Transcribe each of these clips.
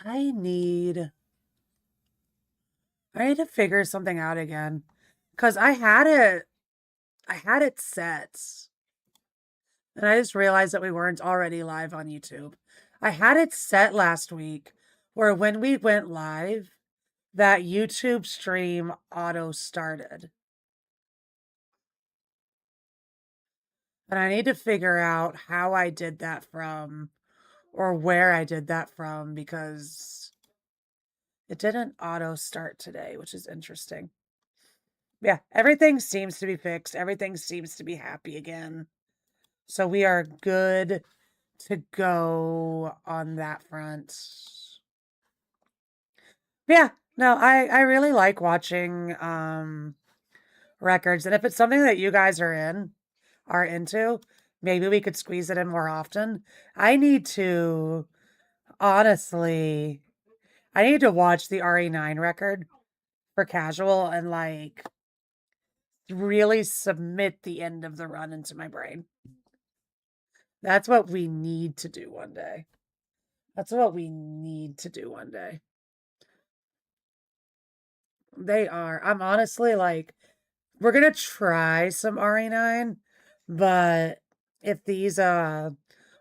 I need to figure something out again. Because I had it set. And I just realized that we weren't already live on YouTube. I had it set last week where when we went live, that YouTube stream auto started. And I need to figure out how I did that from, or where I did that from, because it didn't auto start today, which is interesting. Yeah, everything seems to be fixed. Everything seems to be happy again. So we are good to go on that front. Yeah, no, I really like watching records. And if it's something that you guys are into, maybe we could squeeze it in more often. I need to honestly I need to watch the RE9 record for casual and like really submit the end of the run into my brain. That's what we need to do one day. That's what we need to do one day. They are. I'm honestly like, we're gonna try some RE9, but if these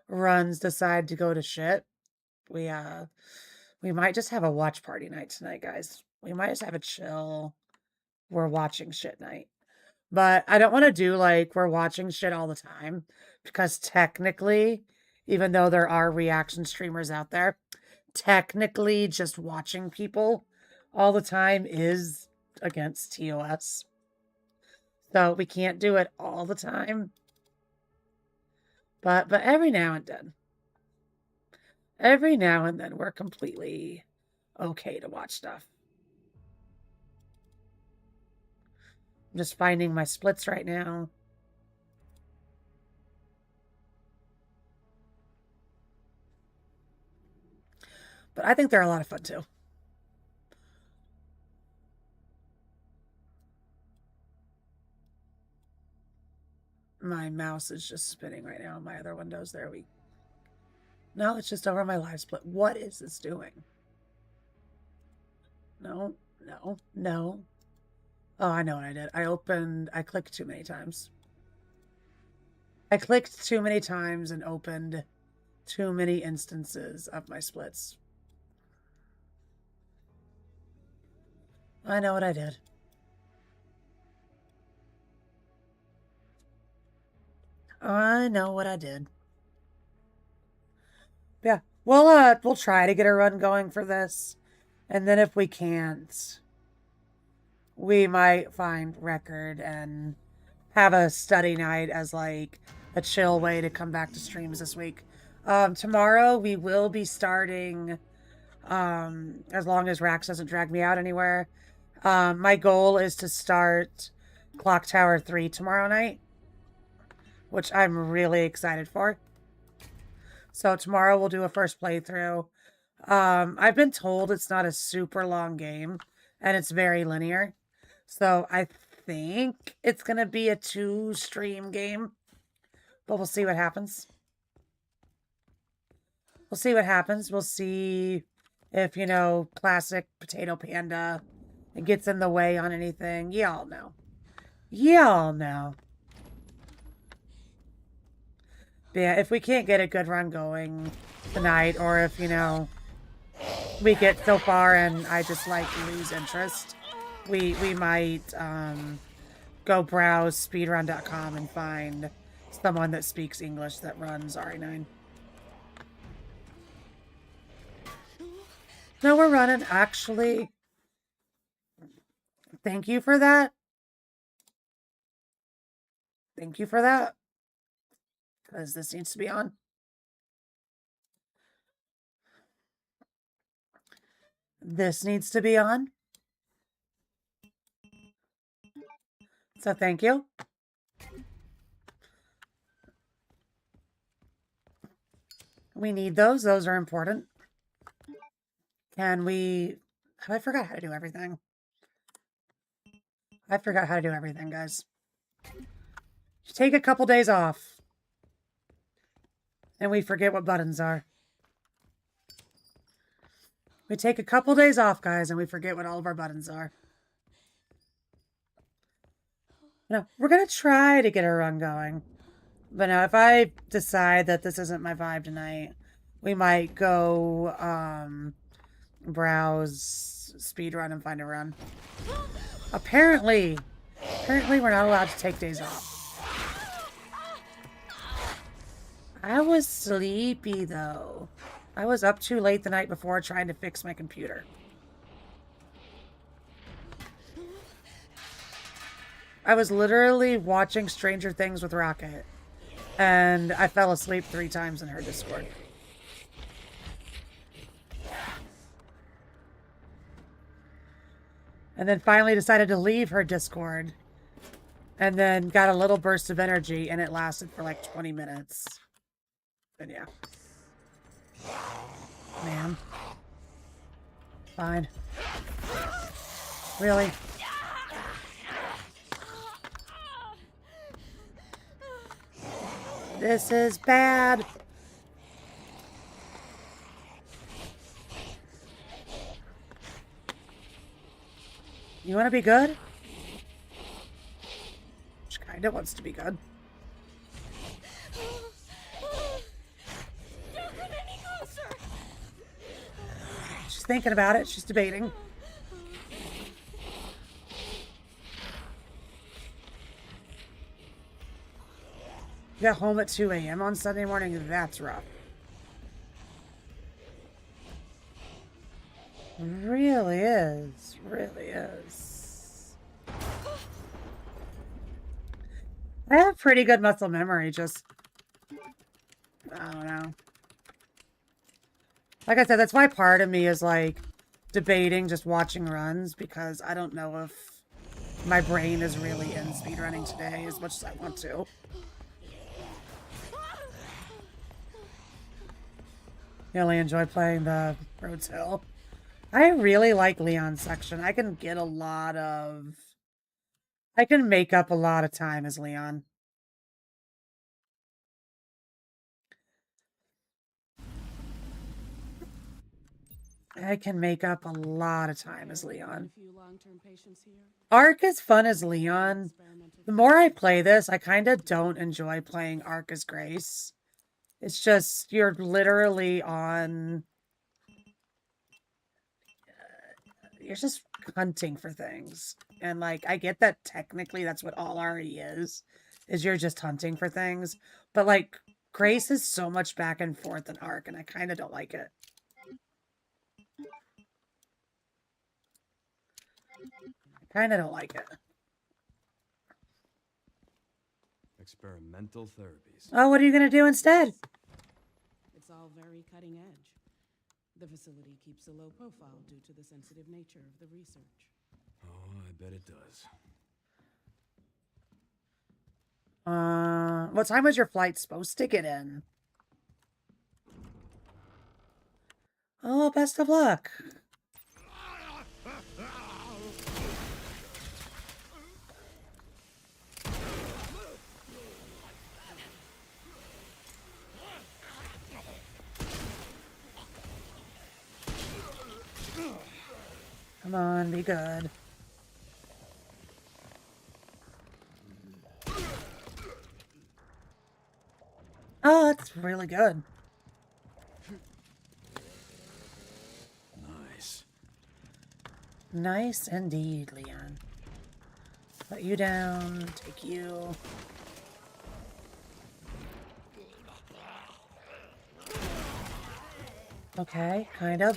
runs decide to go to shit, we might just have a watch party night tonight, guys. We might just have a chill, we're watching shit night. But I don't want to do like we're watching shit all the time, because technically, even though there are reaction streamers out there, technically just watching people all the time is against TOS. So we can't do it all the time. But every now and then. Every now and then we're completely okay to watch stuff. I'm just finding my splits right now. But I think they're a lot of fun too. My mouse is just spinning right now in my other windows. There we... No, it's just over my live split. What is this doing? No, no, no. Oh, I know what I did. I clicked too many times. I clicked too many times and opened too many instances of my splits. I know what I did. I know what I did. Yeah, we'll try to get a run going for this, and then if we can't, we might find record and have a study night as like a chill way to come back to streams this week. Tomorrow we will be starting, as long as Rax doesn't drag me out anywhere. My goal is to start Clock Tower 3 tomorrow night, which I'm really excited for. So tomorrow we'll do a first playthrough. I've been told it's not a super long game and it's very linear. So I think it's going to be a 2-stream game, but we'll see what happens. We'll see what happens. We'll see if, you know, classic Potato Panda gets in the way on anything. Y'all know. Y'all know. But yeah, if we can't get a good run going tonight, or if, you know, we get so far and I just like lose interest, we might go browse speedrun.com and find someone that speaks English that runs RE9. No, we're running, actually. Thank you for that. Thank you for that. Because this needs to be on. This needs to be on. So thank you. We need those. Those are important. Can we... I forgot how to do everything. I forgot how to do everything, guys. Just take a couple days off. And we forget what buttons are. We take a couple days off, guys, and we forget what all of our buttons are. No, we're going to try to get a run going. But now, if I decide that this isn't my vibe tonight, we might go browse speedrun and find a run. Apparently we're not allowed to take days off. I was sleepy, though. I was up too late the night before trying to fix my computer. I was literally watching Stranger Things with Rocket, and I fell asleep 3 times in her Discord. And then finally decided to leave her Discord, and then got a little burst of energy, and it lasted for like 20 minutes. And yeah. Man. Fine. Really? This is bad. You want to be good? She kind of wants to be good. She's thinking about it. She's debating. You got home at 2 a.m. on Sunday morning? That's rough. Really is. Really is. I have pretty good muscle memory, just... I don't know. Like I said, that's why part of me is like debating just watching runs, because I don't know if my brain is really in speedrunning today as much as I want to. I really enjoy playing the Rhodes Hill. I really like Leon's section. I can get a lot of... I can make up a lot of time as Leon. I can make up a lot of time as Leon. Ark is fun as Leon. The more I play this, I kind of don't enjoy playing Ark as Grace. It's just, you're literally on... You're just hunting for things. And, like, I get that technically that's what all RE is you're just hunting for things. But, like, Grace is so much back and forth in Ark, and I kind of don't like it. I kind of don't like it. Experimental therapies. Oh, what are you going to do instead? It's all very cutting edge. The facility keeps a low profile due to the sensitive nature of the research. Oh, I bet it does. What time was your flight supposed to get in? Oh, best of luck. Come on, be good. Oh, that's really good. Nice. Nice indeed, Leon. Put you down, take you. Okay, kind of.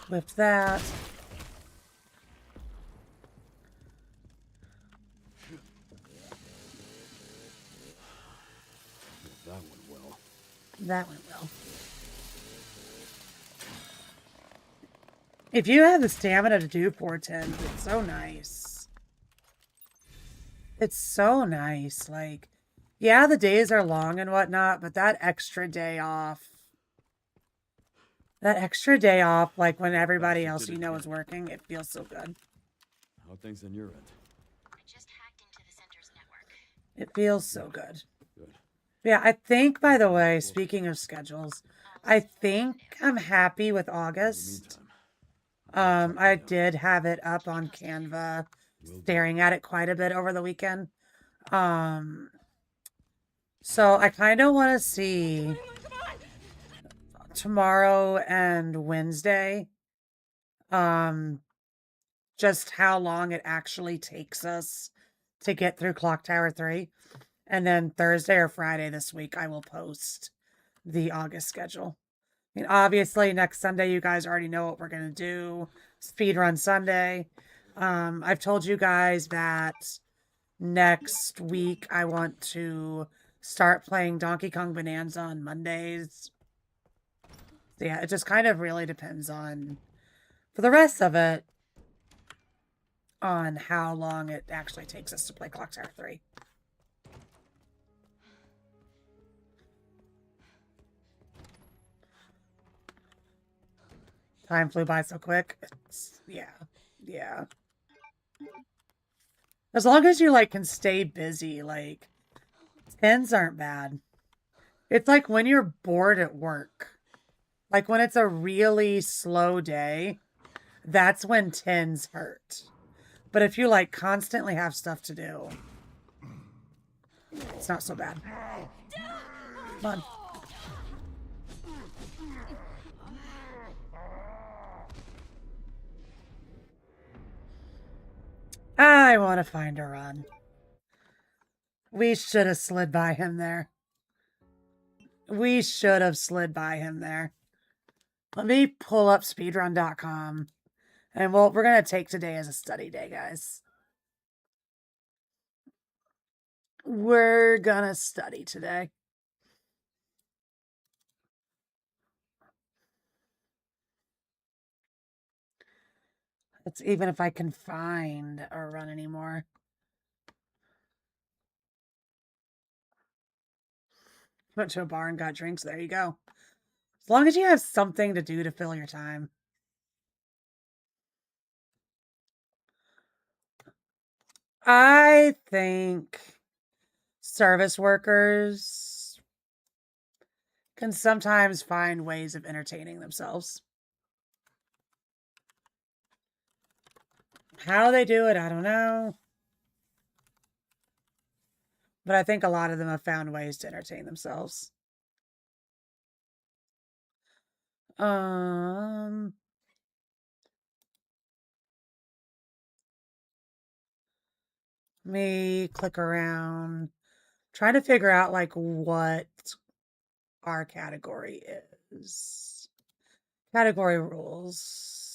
Whipped that. That went well. That went well. If you have the stamina to do 410, it's so nice. It's so nice. Like, yeah, the days are long and whatnot, but that extra day off. That extra day off, like when everybody else you know is working, it feels so good. How are things on your end? I just hacked into the center's network. It feels so good. Good. Yeah, I think, by the way, speaking of schedules, I think I'm happy with In the August. meantime, I'll I track you down. did have it up on Canva, Will do. staring at it quite a bit over the weekend. Um, so I kind of want to see tomorrow and Wednesday, um, just how long it actually takes us to get through Clock Tower 3. And then Thursday or Friday this week, I will post the August schedule. I mean, obviously, next Sunday, you guys already know what we're going to do. Speedrun Sunday. I've told you guys that next week I want to start playing Donkey Kong Bonanza on Mondays. So yeah, it just kind of really depends on, for the rest of it, on how long it actually takes us to play Clock Tower 3. Time flew by so quick. Yeah. As long as you like can stay busy, like 10s aren't bad. It's like when you're bored at work. Like when it's a really slow day, that's when 10s hurt. But if you like constantly have stuff to do, it's not so bad. Come on. I want to find a run. We should have slid by him there. We should have slid by him there. Let me pull up speedrun.com. And we're going to take today as a study day, guys. We're going to study today. It's even if I can find a run anymore. Went to a bar and got drinks. There you go. As long as you have something to do to fill your time. I think service workers can sometimes find ways of entertaining themselves. How they do it, I don't know. But I think a lot of them have found ways to entertain themselves. Let me click around, trying to figure out like what our category is. Category rules.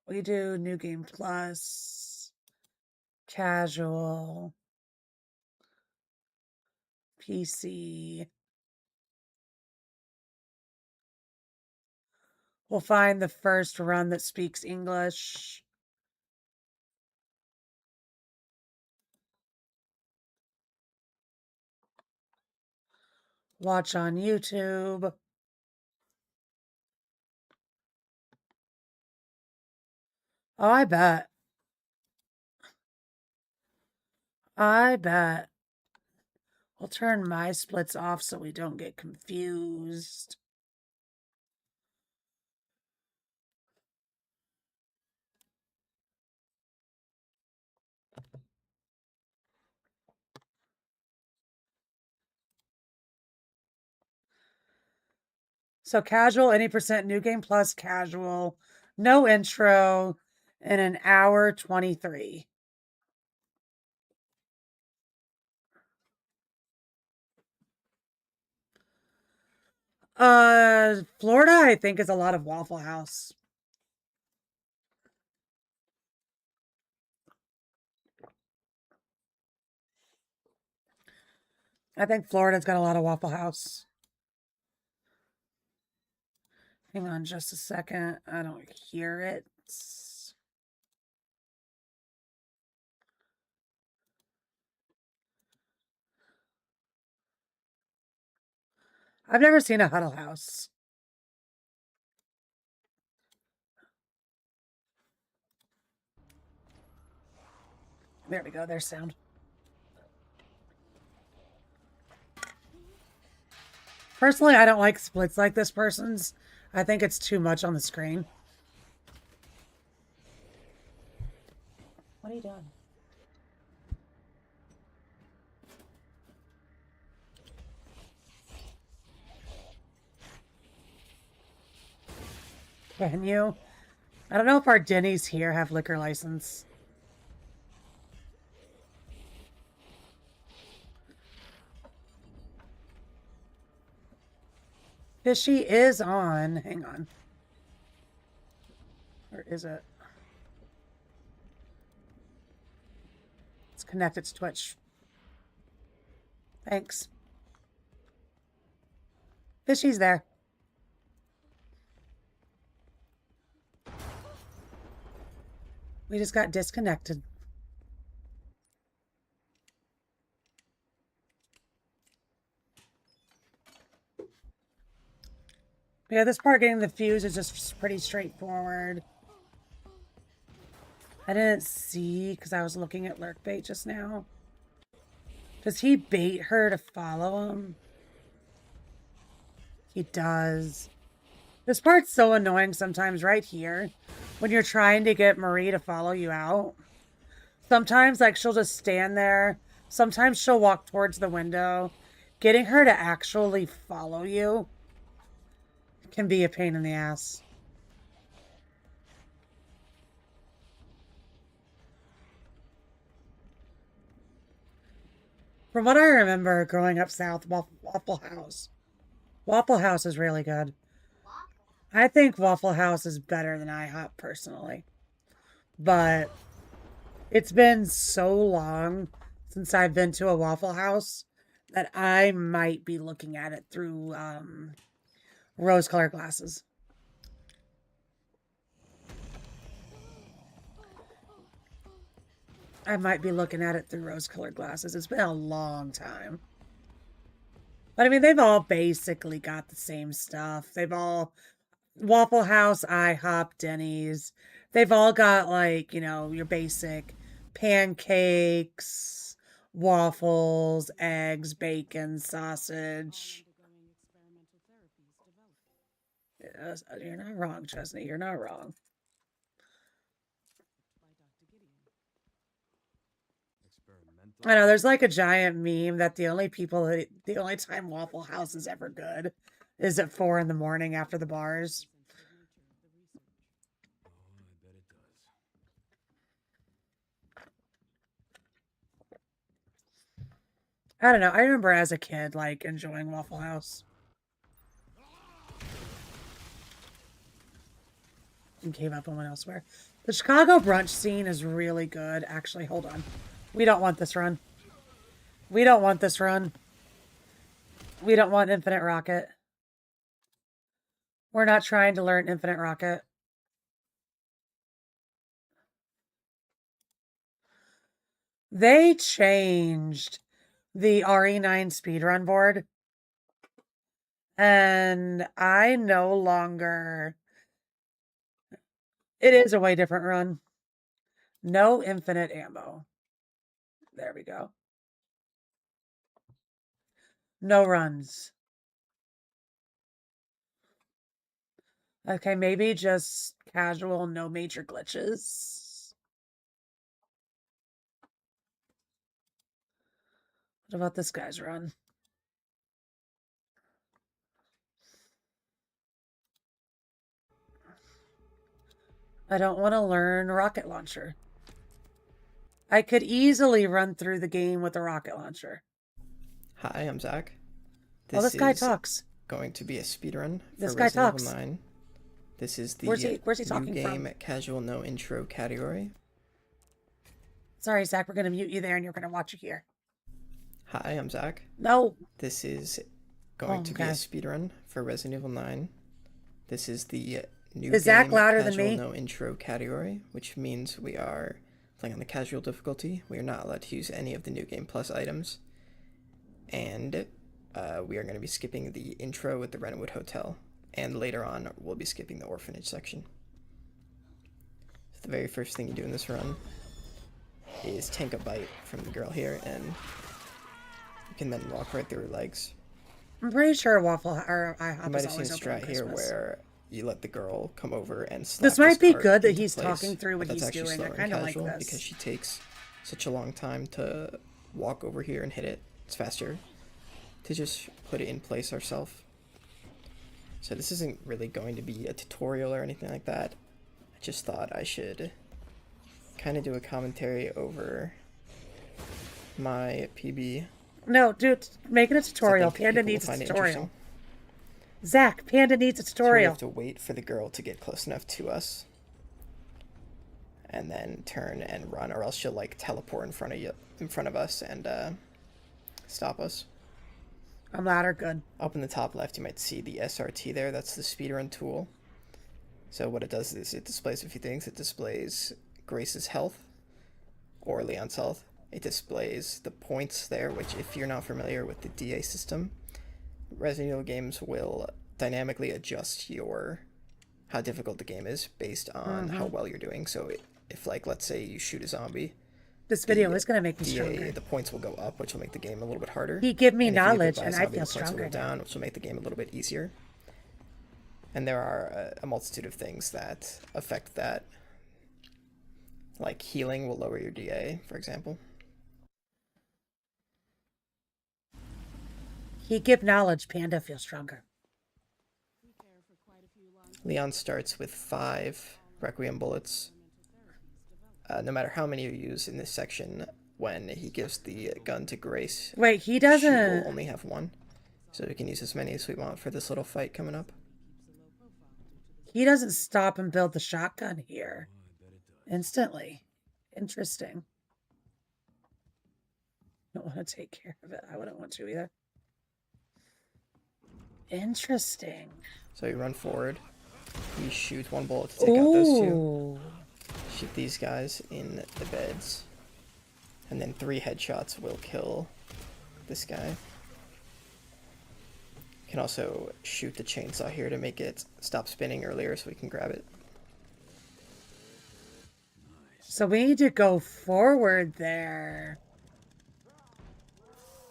We do New Game Plus, Casual, PC. We'll find the first run that speaks English. Watch on YouTube. Oh, I bet. I bet. We'll turn my splits off so we don't get confused. So casual, any percent, New Game Plus, casual, no intro, in an hour 23. Florida, I think, is a lot of Waffle House. I think Florida's got a lot of Waffle House. Hang on just a second. I don't hear it. I've never seen a huddle house. There we go. There's sound. Personally, I don't like splits like this person's. I think it's too much on the screen. What are you doing? Can you? I don't know if our Denny's here have liquor license. Fishy is on. Hang on. Or is it? It's connected to Twitch. Thanks. Fishy's there. We just got disconnected. Yeah, this part getting the fuse is just pretty straightforward. I didn't see because I was looking at lurk bait just now. Does he bait her to follow him? He does. This part's so annoying sometimes right here when you're trying to get Marie to follow you out. Sometimes, like, she'll just stand there. Sometimes she'll walk towards the window. Getting her to actually follow you can be a pain in the ass. From what I remember growing up south, Waffle House. Waffle House is really good. I think Waffle House is better than IHOP personally. But it's been so long since I've been to a Waffle House that I might be looking at it through rose-colored glasses. I might be looking at it through rose-colored glasses. It's been a long time. But I mean, they've all basically got the same stuff. They've all... Waffle House, IHOP, Denny's. They've all got, like, you know, your basic pancakes, waffles, eggs, bacon, sausage. Yes, you're not wrong, Chesney. You're not wrong. I know, there's like a giant meme that the only time Waffle House is ever good is at 4 in the morning after the bars. I don't know. I remember as a kid, like, enjoying Waffle House. And gave up and went elsewhere. The Chicago brunch scene is really good. Actually, hold on. We don't want this run. We don't want this run. We don't want Infinite Rocket. We're not trying to learn Infinite Rocket. They changed the RE9 speedrun board. And I no longer... It is a way different run. No infinite ammo. There we go. No runs. Okay, maybe just casual, no major glitches. What about this guy's run? I don't want to learn rocket launcher. I could easily run through the game with a rocket launcher. Hi, I'm Zach. This guy talks. Going to be a speedrun for This guy Resident talks. Evil 9. This is the Where's he new talking game from? casual no intro category. Sorry, Zach, we're going to mute you there and you're going to watch it here. Hi, I'm Zach. No. This is going to be a speedrun for Resident Evil 9. This is the new Is Zach game louder than casual me? no intro category, which means we are playing on the casual difficulty. We are not allowed to use any of the new game plus items. And we are going to be skipping the intro with the Renwood Hotel, and later on we'll be skipping the orphanage section. So the very first thing you do in this run is tank a bite from the girl here, and you can then walk right through her legs. I'm pretty sure Waffle or IHOP You might is have seen always a open on strat here Christmas. where you let the girl come over and slap This might be cart good that into he's place, talking through what but that's he's actually doing. I slower and kind of like casual this. because she takes such a long time to walk over here and hit it. It's faster to just put it in place ourselves. So this isn't really going to be a tutorial or anything like that. I just thought I should kind of do a commentary over my PB. No, dude, make it a tutorial. I think Panda people will needs a find it tutorial. interesting. Zach, Panda needs a So we tutorial. have to wait for the girl to get close enough to us, and then turn and run, or else she'll like teleport in front of us and stop us. I'm ladder good. Up in the top left, you might see the SRT there. That's the speedrun tool. So what it does is it displays a few things. It displays Grace's health or Leon's health. It displays the points there, which if you're not familiar with the DA system, Resident Evil games will dynamically adjust how difficult the game is based on how well you're doing. So if like, let's say you shoot a zombie, This video is going to make me DA, stronger. the points will go up, which will make the game a little bit harder. He give me And if you get knowledge by a and I zombie, feel the points will stronger go now. down, which will make the game a little bit easier. And there are a multitude of things that affect that. Like healing will lower your DA, for example. He give knowledge, Panda feel stronger. Leon starts with 5 Requiem bullets. No matter how many you use in this section, when he gives the gun to Grace, Wait, he she doesn't. will only have 1. So we can use as many as we want for this little fight coming up. He doesn't stop and build the shotgun here instantly. Interesting. Don't want to take care of it. I wouldn't want to either. Interesting. So you run forward. You shoot 1 bullet to take out those 2. Ooh. Shoot these guys in the beds. And then 3 headshots will kill this guy. You can also shoot the chainsaw here to make it stop spinning earlier so we can grab it. So we need to go forward there.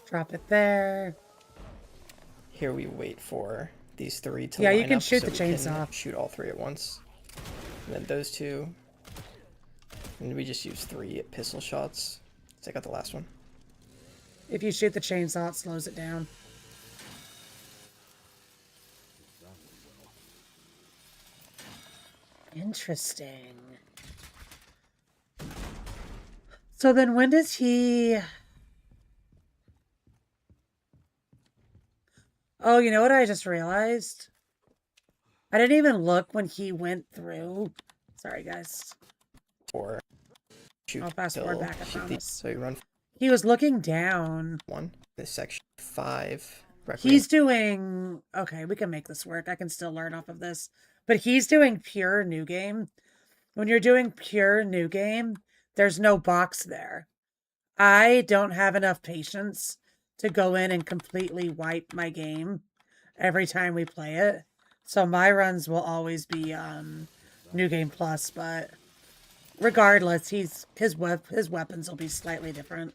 Drop it there. Here we wait for these 3 to Yeah, line you can up shoot so the we can chainsaw. shoot all 3 at once. And then those 2. And we just use 3 pistol shots. Take out the last one. If you shoot the chainsaw, it slows it down. Interesting. So then when does he... Oh, you know what I just realized? I didn't even look when he went through. Sorry, guys. Or shoot I'll fast forward till back, I shoot promise. so you run He was looking down. 1. This section 5. Requiem. He's doing... Okay, we can make this work. I can still learn off of this. But he's doing pure new game. When you're doing pure new game, there's no box there. I don't have enough patience to go in and completely wipe my game every time we play it. So my runs will always be New Game Plus, but regardless, his weapons will be slightly different.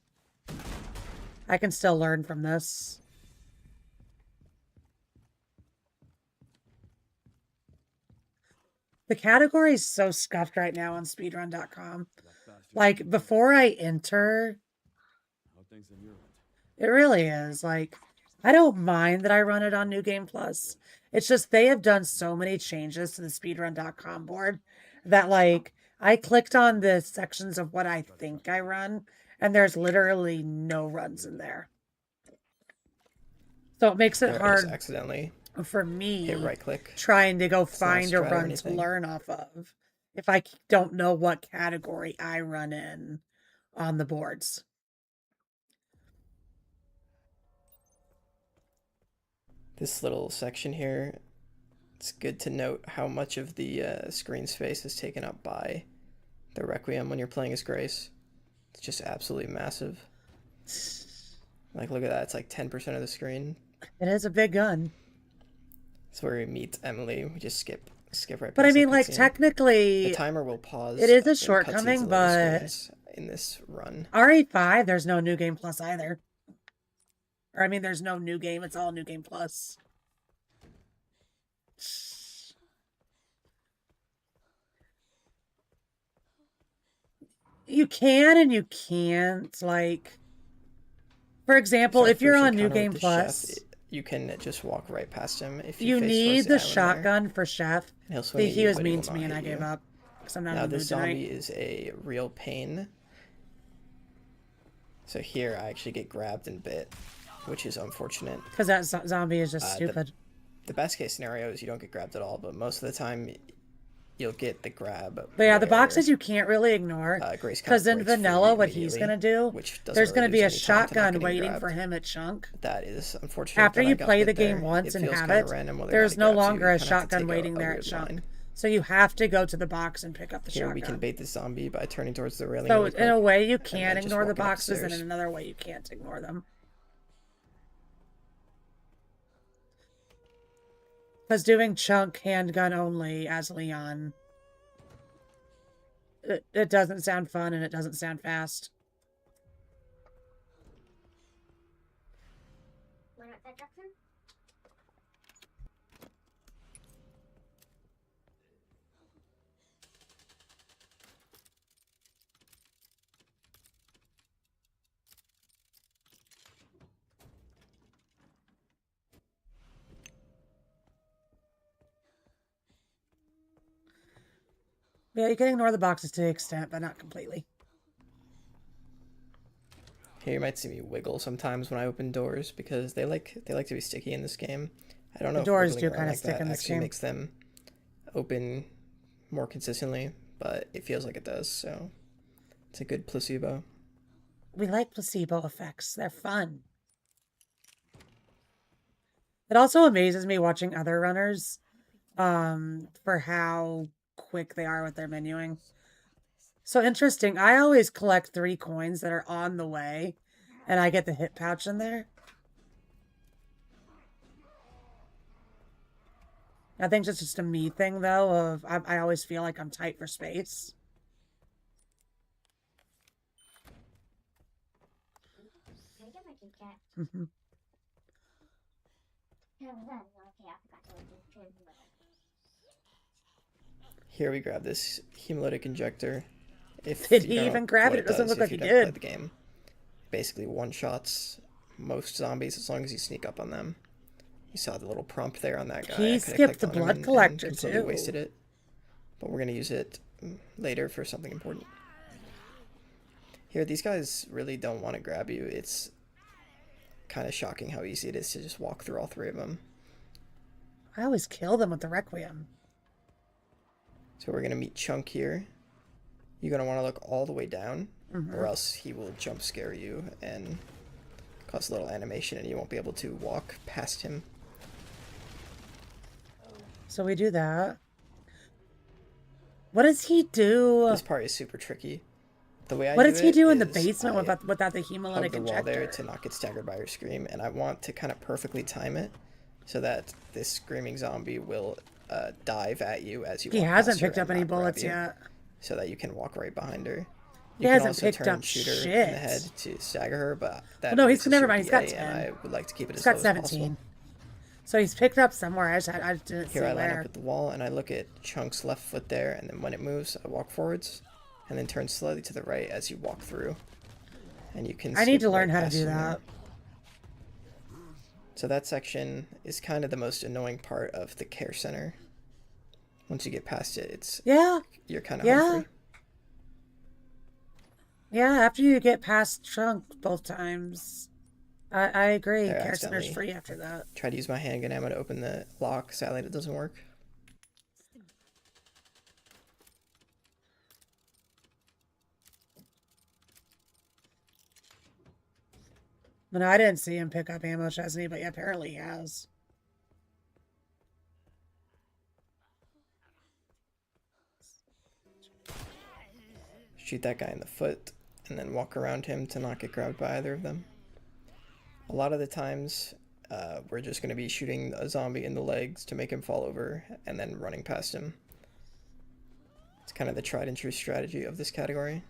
I can still learn from this. The category is so scuffed right now on speedrun.com. Like, before I enter, it really is. Like, I don't mind that I run it on New Game Plus. It's just they have done so many changes to the speedrun.com board that, like, I clicked on the sections of what I think I run, and there's literally no runs in there. So it makes it hard accidentally for me hit right click. trying to go not find a strat or run to anything. learn off of if I don't know what category I run in on the boards. This little section here, it's good to note how much of the screen space is taken up by the Requiem when you're playing as Grace. It's just absolutely massive. Like, look at that. It's like 10% of the screen It is a big gun. That's where we meet Emily. We just skip right But I past that mean, like, cutscene. technically, The timer will pause. it is a when shortcoming, cutscenes load but screens in this run. RE5, there's no New Game Plus either. Or, I mean, there's no new game. It's all New Game Plus. You can and you can't. Like, for example, So our if you're first on New encounter with Game the Plus, chef, you can just walk right past him if you face towards need the the island there. shotgun for Chef. And he'll swing See, at he you, was but he mean will to not me and hit I gave you. up. Because I'm not Now in the this mood tonight. zombie is a real pain. So here I actually get grabbed and bit, which is unfortunate. Because that zombie is just stupid. The best case scenario is you don't get grabbed at all, but most of the time you'll get the grab. But yeah, the boxes you can't really ignore. Because in vanilla, what he's going to do, there's going to be a shotgun waiting for him at Chunk. That is unfortunate. After you play the game once and have it, there's no longer a shotgun waiting there at Chunk. So you have to go to the box and pick up the shotgun. Here we can bait the zombie by turning towards the railing. So in a way you can ignore the boxes, and in another way you can't ignore them. Because doing Chunk handgun only as Leon, it doesn't sound fun and it doesn't sound fast. Yeah, you can ignore the boxes to an extent, but not completely. Here you might see me wiggle sometimes when I open doors because they like to be sticky in this game. I don't know. The doors do kind of stick in this game. game. Makes them open more consistently, but it feels like it does. So it's a good placebo. We like placebo effects. They're fun. It also amazes me watching other runners, for how quick they are with their menuing. So interesting. I always collect 3 coins that are on the way, and I get the hit pouch in there. I think it's just a me thing, though, of I always feel like I'm tight for space. Mm-hmm. Here we grab this hemolytic injector. Did he even grab it? It doesn't look like he did. The game basically one-shots most zombies as long as you sneak up on them. You saw the little prompt there on that guy. He skipped the blood collector too. Completely wasted it. But we're gonna use it later for something important. Here, these guys really don't want to grab you. It's kind of shocking how easy it is to just walk through all 3 of them. I always kill them with the Requiem. So we're gonna meet Chunk here. You're gonna want to look all the way down, or else he will jump scare you and cause a little animation, and you won't be able to walk past him. So we do that. What does he do? This part is super tricky. The way what does he do in the basement without the hemolytic injector? Wall there to not get staggered by your scream, and I want to kind of perfectly time it so that this screaming zombie will dive at you as you walk. He hasn't picked up any bullets yet, so that you can walk right behind her. He hasn't picked up shit. In the head to stagger her, but that no, he's never mind. He's got 10. And I would like to keep it as low as 17. possible. So he's picked up somewhere. I didn't see Here I where. line up at the wall and I look at Chunk's left foot there, and then when it moves, I walk forwards, and then turn slowly to the right as you walk through. And you can. I need to learn how to do that. So that section is kind of the most annoying part of the care center. Once you get past it, you're kind of home free. Yeah, after you get past Chunk both times, I agree. Care center's free after that. Try to use my handgun ammo to open the lock. Sadly, it doesn't work. No, I didn't see him pick up ammo, Chesney, but yeah, apparently he has. Shoot that guy in the foot, and then walk around him to not get grabbed by either of them. A lot of the times, we're just going to be shooting a zombie in the legs to make him fall over and then running past him. It's kind of the tried and true strategy of this category.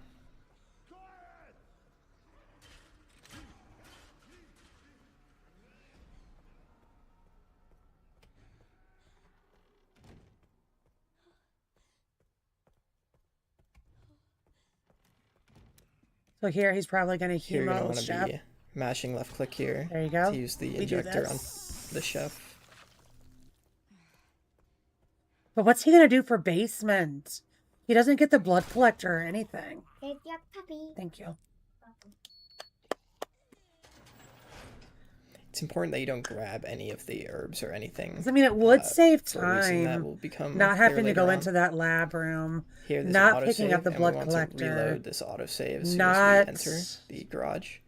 So here he's probably going to Here you're going to hemo want to chef. be mashing left click here There you go. to use the We do injector on this. the chef. But what's he going to do for basement? He doesn't get the blood collector or anything. There's your puppy. Thank you. It's important that you don't grab any of the herbs or anything. 'Cause, I mean, it would save for a reason that time. will become Not clear having to later go on. into that lab room. Here, there's Not an picking up autosave, the and blood we want collector. to reload this autosave as soon Not as we enter the garage.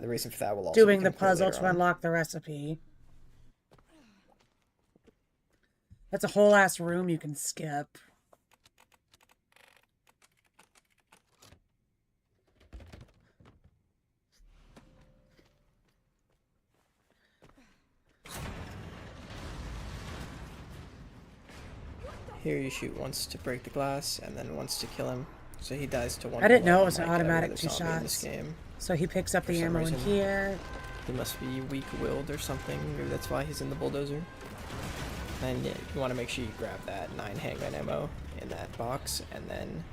The reason for that will also doing the become clear puzzle later to on. unlock the recipe. That's a whole ass room you can skip. Here you shoot once to break the glass, and then once to kill him. So he dies to one. I didn't know bullet, it was an unlike every automatic other 2 zombie in this shots. game. So he picks up For the some ammo in reason. here. He must be weak-willed or something. Maybe that's why he's in the bulldozer. And yeah, you want to make sure you grab that 9 handgun ammo in that box, and then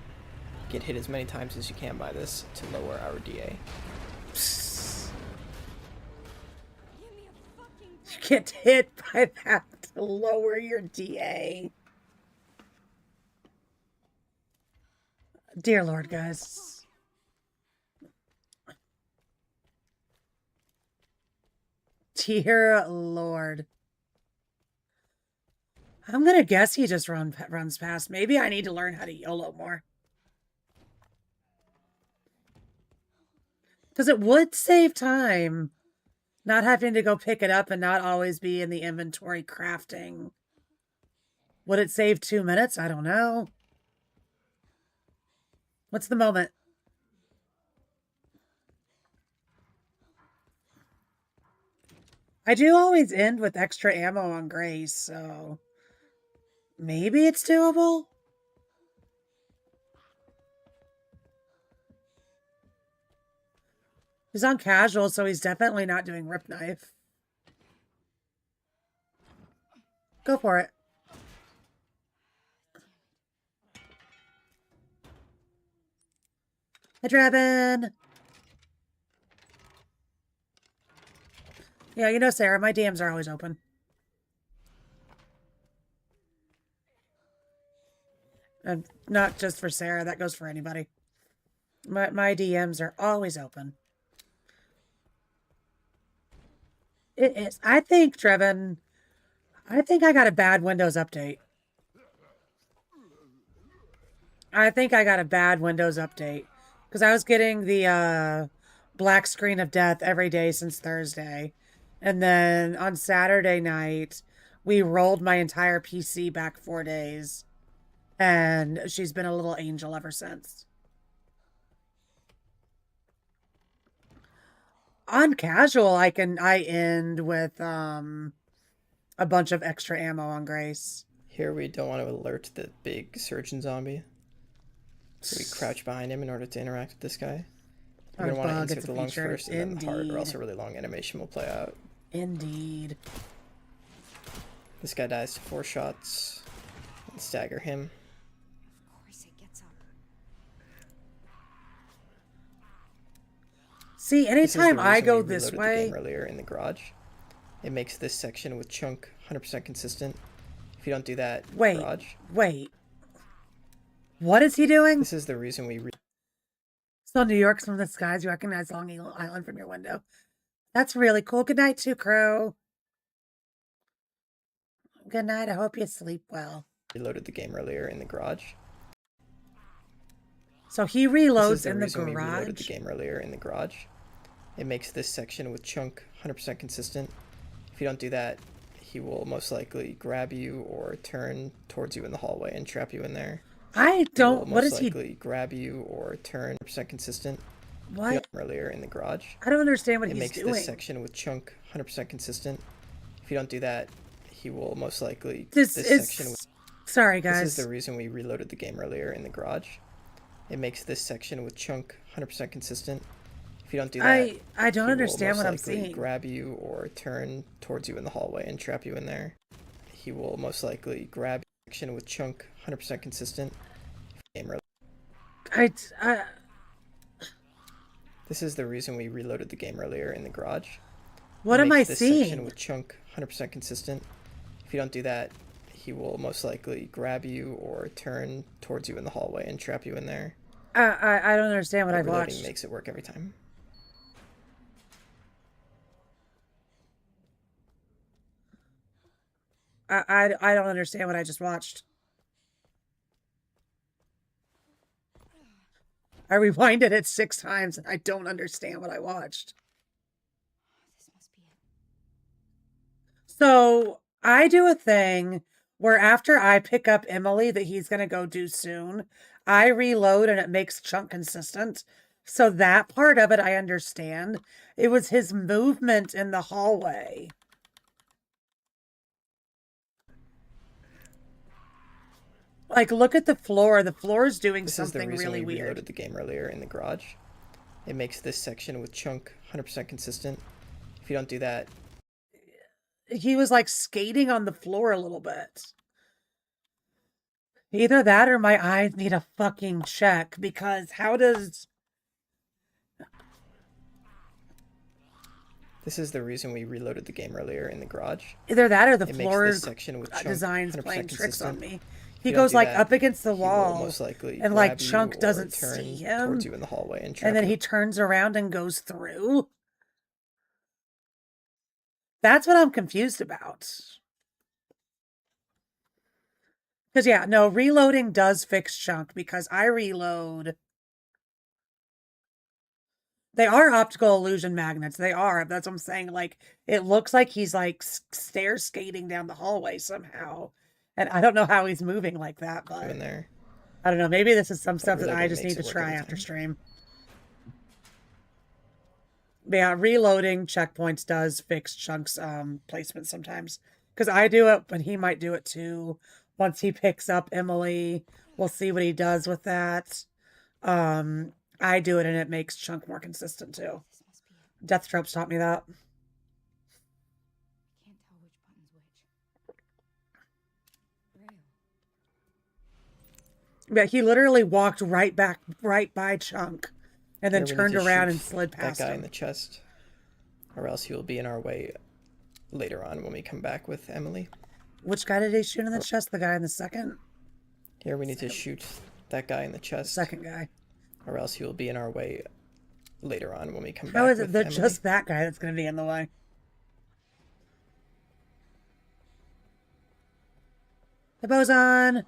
get hit as many times as you can by this to lower our DA. You get hit by that to lower your DA. Dear Lord, guys. Dear Lord. I'm gonna guess he just runs past. Maybe I need to learn how to YOLO more. Because it would save time. Not having to go pick it up and not always be in the inventory crafting. Would it save 2 minutes? I don't know. What's the moment? I do always end with extra ammo on Grace, so maybe it's doable. He's on casual, so he's definitely not doing rip knife. Go for it. Hi, Draven. Yeah, you know, Sarah, my DMs are always open. And not just for Sarah, that goes for anybody. My DMs are always open. It is. I think, Trevin, I think I got a bad Windows update. I think I got a bad Windows update. Because I was getting the black screen of death every day since Thursday. And then on Saturday night, we rolled my entire PC back 4 days. And she's been a little angel ever since. On casual, I end with a bunch of extra ammo on Grace. Here we don't want to alert the big surgeon zombie. So we crouch behind him in order to interact with this guy. You're going to want to insert the lungs first and then the heart, or else a really long animation will play out. Indeed. This guy dies to 4 shots. And stagger him. Of course it gets up. See, This is the anytime I reason go we this reloaded the way, game earlier in the garage. It makes this section with chunk 100% consistent. If you don't do that, wait, garage. wait. What is he doing? This is the reason we. So New York's from the skies. You recognize Long Island from your window. That's really cool. Good night, too, Crow. Good night. I hope you sleep well. Reloaded the game earlier in the garage. So he This is reloads the in the reason we reloaded the garage. game earlier in the garage. It makes this section with chunk 100% consistent. If you don't do that, he will most likely grab you or turn towards you in the hallway and trap you in there. I don't. He will What most is he? likely grab you or turn 100% consistent. What? Earlier in the garage. I don't understand what It he's makes doing. this section with chunk 100% consistent. If you don't do that, he will most likely... This section. is... Sorry, guys. This is the reason we reloaded the game earlier in the garage. It makes this section with chunk 100% consistent. If you don't do that, I don't he understand will what I'm most likely seeing. grab you or turn towards you in the hallway and trap you in there. He will most likely grab you section with chunk 100% consistent. Game earlier. This is the reason we reloaded the game earlier in the garage. What am I this section seeing? with chunk 100% consistent. If you don't do that, he will most likely grab you or turn towards you in the hallway and trap you in there. I don't understand what I've Reloading watched. makes it work every time. I don't understand what I just watched. I rewinded it 6 times and I don't understand what I watched. This must be it. So I do a thing where after I pick up Emily that he's going to go do soon, I reload and it makes chunk consistent. So that part of it I understand. It was his movement in the hallway. Like, look at the floor. The floor is doing something really weird. We reloaded the game earlier in the garage. It makes this section with chunk 100% consistent. If you don't do that, he was like skating on the floor a little bit. Either that or my eyes need a fucking check, because how does... This is the reason we reloaded the game earlier in the garage. Either that or the It floor makes this section with chunk design's 100% playing tricks on consistent. me. If He you don't goes do like that, up against the he will wall most likely and like grab you Chunk or doesn't turn see him. towards you in the hallway and trap And then you. he turns around and goes through. That's what I'm confused about. Because, yeah, no, reloading does fix Chunk, because I reload. They are optical illusion magnets. They are. That's what I'm saying. Like, it looks like he's like stair skating down the hallway somehow. And I don't know how he's moving like that, but in there. I don't know. Maybe this is some stuff that I reloading just makes need to it work try every after time. stream. But yeah, reloading checkpoints does fix Chunk's placement sometimes. Because I do it, but he might do it too. Once he picks up Emily, we'll see what he does with that. I do it and it makes Chunk more consistent too. This must be it. Death Tropes taught me that. I can't tell which button's which. Braille. Yeah, he literally walked right by Chunk, and then Here we need turned to around shoot and slid past that guy him. in the chest, or else he will be in our way later on when we come back with Emily. Which guy did he shoot in the chest? The guy in the second? Here we need to shoot that guy in the chest, Second guy. or else he will be in our way later on when we come back How is with it that Emily. just that guy that's going to be in the way? The boson!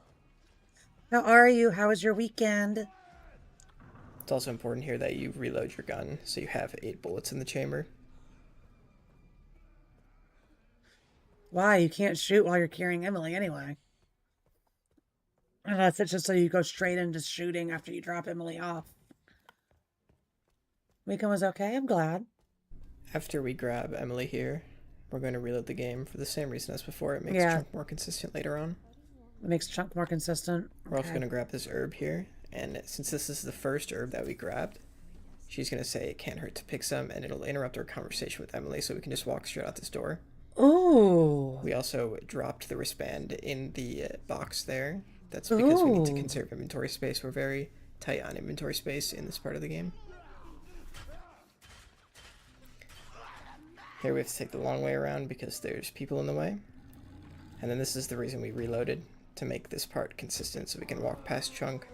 How are you? How was your weekend? It's also important here that you reload your gun so you have 8 bullets in the chamber. Why? You can't shoot while you're carrying Emily anyway. Unless it's just so you go straight into shooting after you drop Emily off. Weekend was okay? I'm glad. After we grab Emily here, we're going to reload the game for the same reason as before. It makes Yeah. Chunk more consistent later on. It makes Chunk more consistent. We're also Okay. going to grab this herb here, and since this is the first herb that we grabbed, she's going to say it can't hurt to pick some, and it'll interrupt our conversation with Emily, so we can just walk straight out this door. Ooh. We also dropped the wristband in the box there. That's because we need to Ooh. conserve inventory space. We're very tight on inventory space in this part of the game. Here we have to take the long way around because there's people in the way. And then this is the reason we reloaded, to make this part consistent so we can walk past Chunk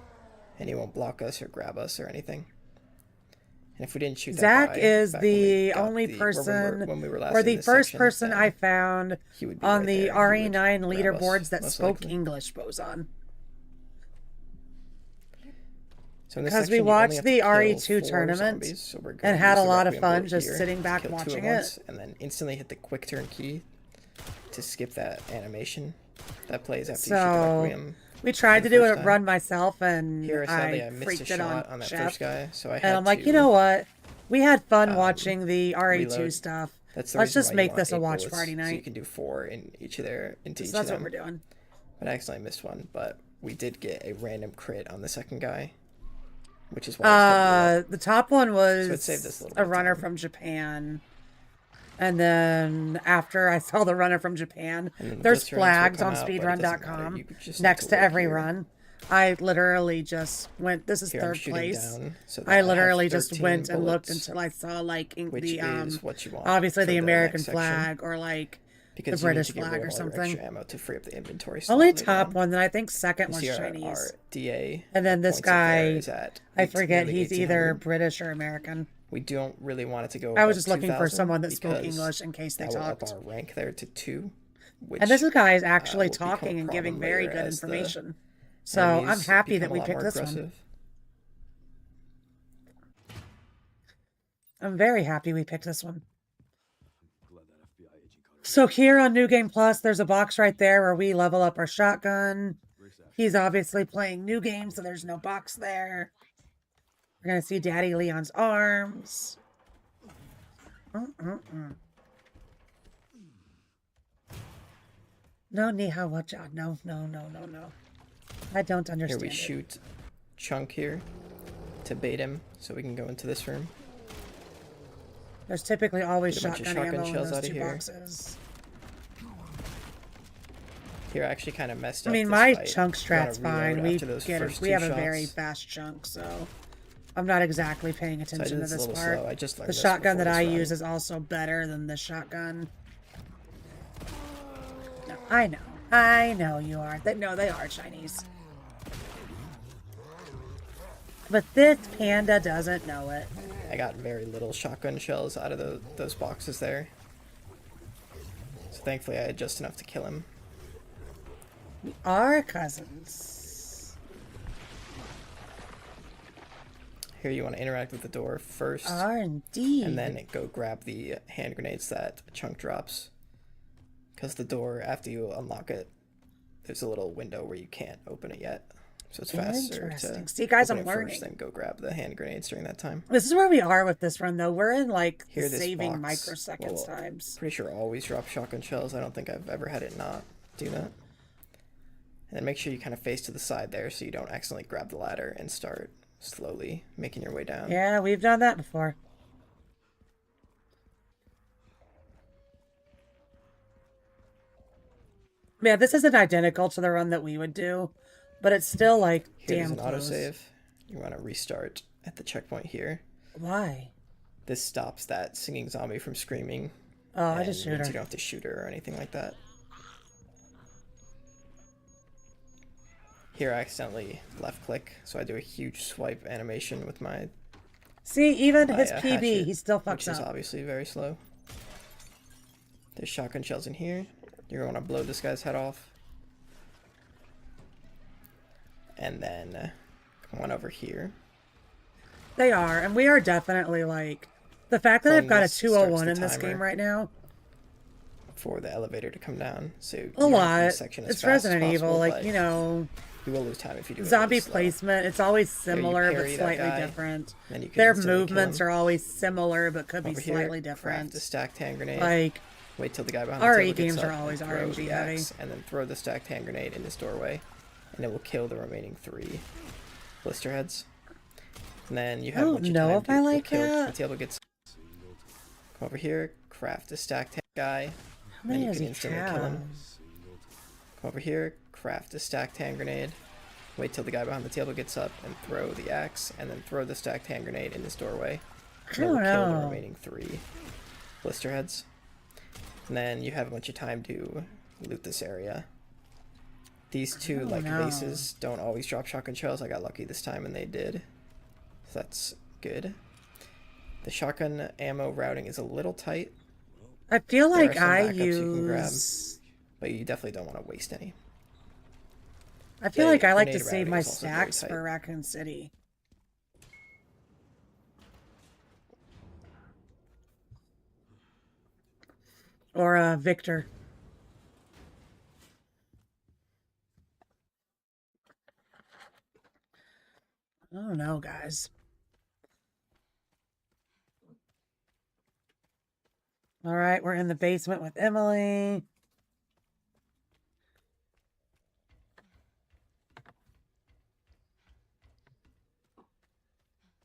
and he won't block us or grab us or anything. And if we didn't shoot that Zach guy is back when we the got only the- person, when we were last or in the this first section, person then I found he would be on right the there. He would RE9 grab us, leaderboards that most spoke likely. English, Boson. So in this Because we section, you only watched have the to kill RE2 4 tournament zombies, so we're gonna and had use a the lot of Requiem fun bullet just here sitting to back kill 2 at watching once, it. and then instantly hit the quick turn key to skip that animation that plays after you shoot the So Requiem. we tried for to the do first a time. run myself, and Here, sadly, I I missed a freaked it shot on that Chef. first guy, so I had And I'm like, to you know what? We had fun watching the RE2 reload. stuff. That's the Let's reason just why you make want this a 8 watch bullets, party so you night. can do 4 in each of their into So each that's of what them. we're doing. But I accidentally missed one, but we did get a random crit on the second guy, which is why it's The top one So it saved us was a little a bit of runner time. from Japan. And then after I saw the runner from Japan, And then the there's blister ends will flags come on out, but it doesn't matter. speedrun.com You just need next to look every here. run. I literally just went, this is Here I'm third shooting place. down, so that I have literally just 13 went and looked bullets, until I saw like which the is what you want obviously for the American next section, flag or like because the you need British to get flag rid or of all your something. extra ammo to free up the inventory slot Only later top on. one, then I think second You was see our Chinese. DA, And then the this points up there guy, is at I forget, nearly he's either 1800. British or American. We don't really want it to go I was above just looking for 2000 someone that spoke because English in case they that will up talked. our rank there to 2, which And this guy is actually will become a talking and giving problem very later good as the information. So I'm enemies happy become that a we lot picked more this one. aggressive. I'm very happy we picked this one. So here on New Game Plus, there's a box right there where we level up our shotgun. He's obviously playing New Game, so there's no box there. We're going to see Daddy Leon's arms. No, ni hao watch out. No. I don't understand. Here we shoot Chunk here to bait him so we can go into this room. There's typically always Get a bunch of shotgun shotgun ammo in shells those out of 2 here. boxes. Here I actually kind of messed I up mean, this my fight. chunk strat's Gonna reload fine. We after those get it. first We 2 have a shots. very fast chunk, so I'm not exactly paying So I attention did to this a this little part. slow. I just learned The this shotgun before that I this run. use is also better than this shotgun. No, I know you are. No, they are Chinese. But this panda doesn't know it. I got very little shotgun shells out of those boxes there. So thankfully I had just enough to kill him. We are cousins. Here you want to interact with the door first. Are indeed. And then go grab the hand grenades that Chunk drops. Because the door, after you unlock it, there's a little window where you can't open it yet. So it's faster Interesting. to See, guys, open I'm it learning. first, then go grab the hand grenades during that time. This is where we are with this run, though. We're in, like, Here, this saving box microseconds will times. pretty sure always drop shotgun shells. I don't think I've ever had it not do that. And then make sure you kind of face to the side there so you don't accidentally grab the ladder and start slowly making your way down. Yeah, we've done that before. Yeah, this isn't identical to the run that we would do, but it's still, like, Here's damn an close. autosave. You want to restart at the checkpoint here. Why? This stops that singing zombie from screaming. Oh, I and just shoot means her. You don't have to shoot her or anything like that. Here I accidentally left click, so I do a huge swipe animation with my See, even his PB, hatchet, he still which fucks is up. obviously very slow. There's shotgun shells in here. You're going to blow this guy's head off. And then come on over here. They are, and we are definitely, like... The fact that Well, I've got a this starts 201 the in this timer. game right now... For the elevator to come down. So you A have lot. this section as It's fast as Resident Evil, possible, like, but you know... you will lose time if you do it Zombie really slow. placement, it's always similar but parry that slightly guy, different. then you can Their instantly kill movements him. are always similar but could be Over here, slightly craft different. a stacked hand grenade. Like, Wait till the guy behind RE the table gets games up are always and throw RNG the heavy. axe, and then throw the stacked hand grenade in this doorway, and it will kill the remaining 3 blister heads. And then you have I a bunch don't of know time if to I go like kill that. the table gets. Come over here, craft a stacked hand guy, how then many you does can he instantly have? kill him. Come over here, craft a stacked hand grenade. Wait till the guy behind the table gets up and throw the axe, and then throw the stacked hand grenade in this doorway. I And it will don't kill the know. remaining 3 blister heads. And then you have a bunch of time to loot this area. These 2 like know. vases don't always drop shotgun shells. I got lucky this time and they did. So that's good. The shotgun ammo routing is a little tight, I feel There are like some I backups you can grab. use... but you definitely don't want to waste any. I feel The like I like to grenade save routing my is also very stacks tight. for Raccoon City. Or Victor. I don't know, guys. All right, we're in the basement with Emily.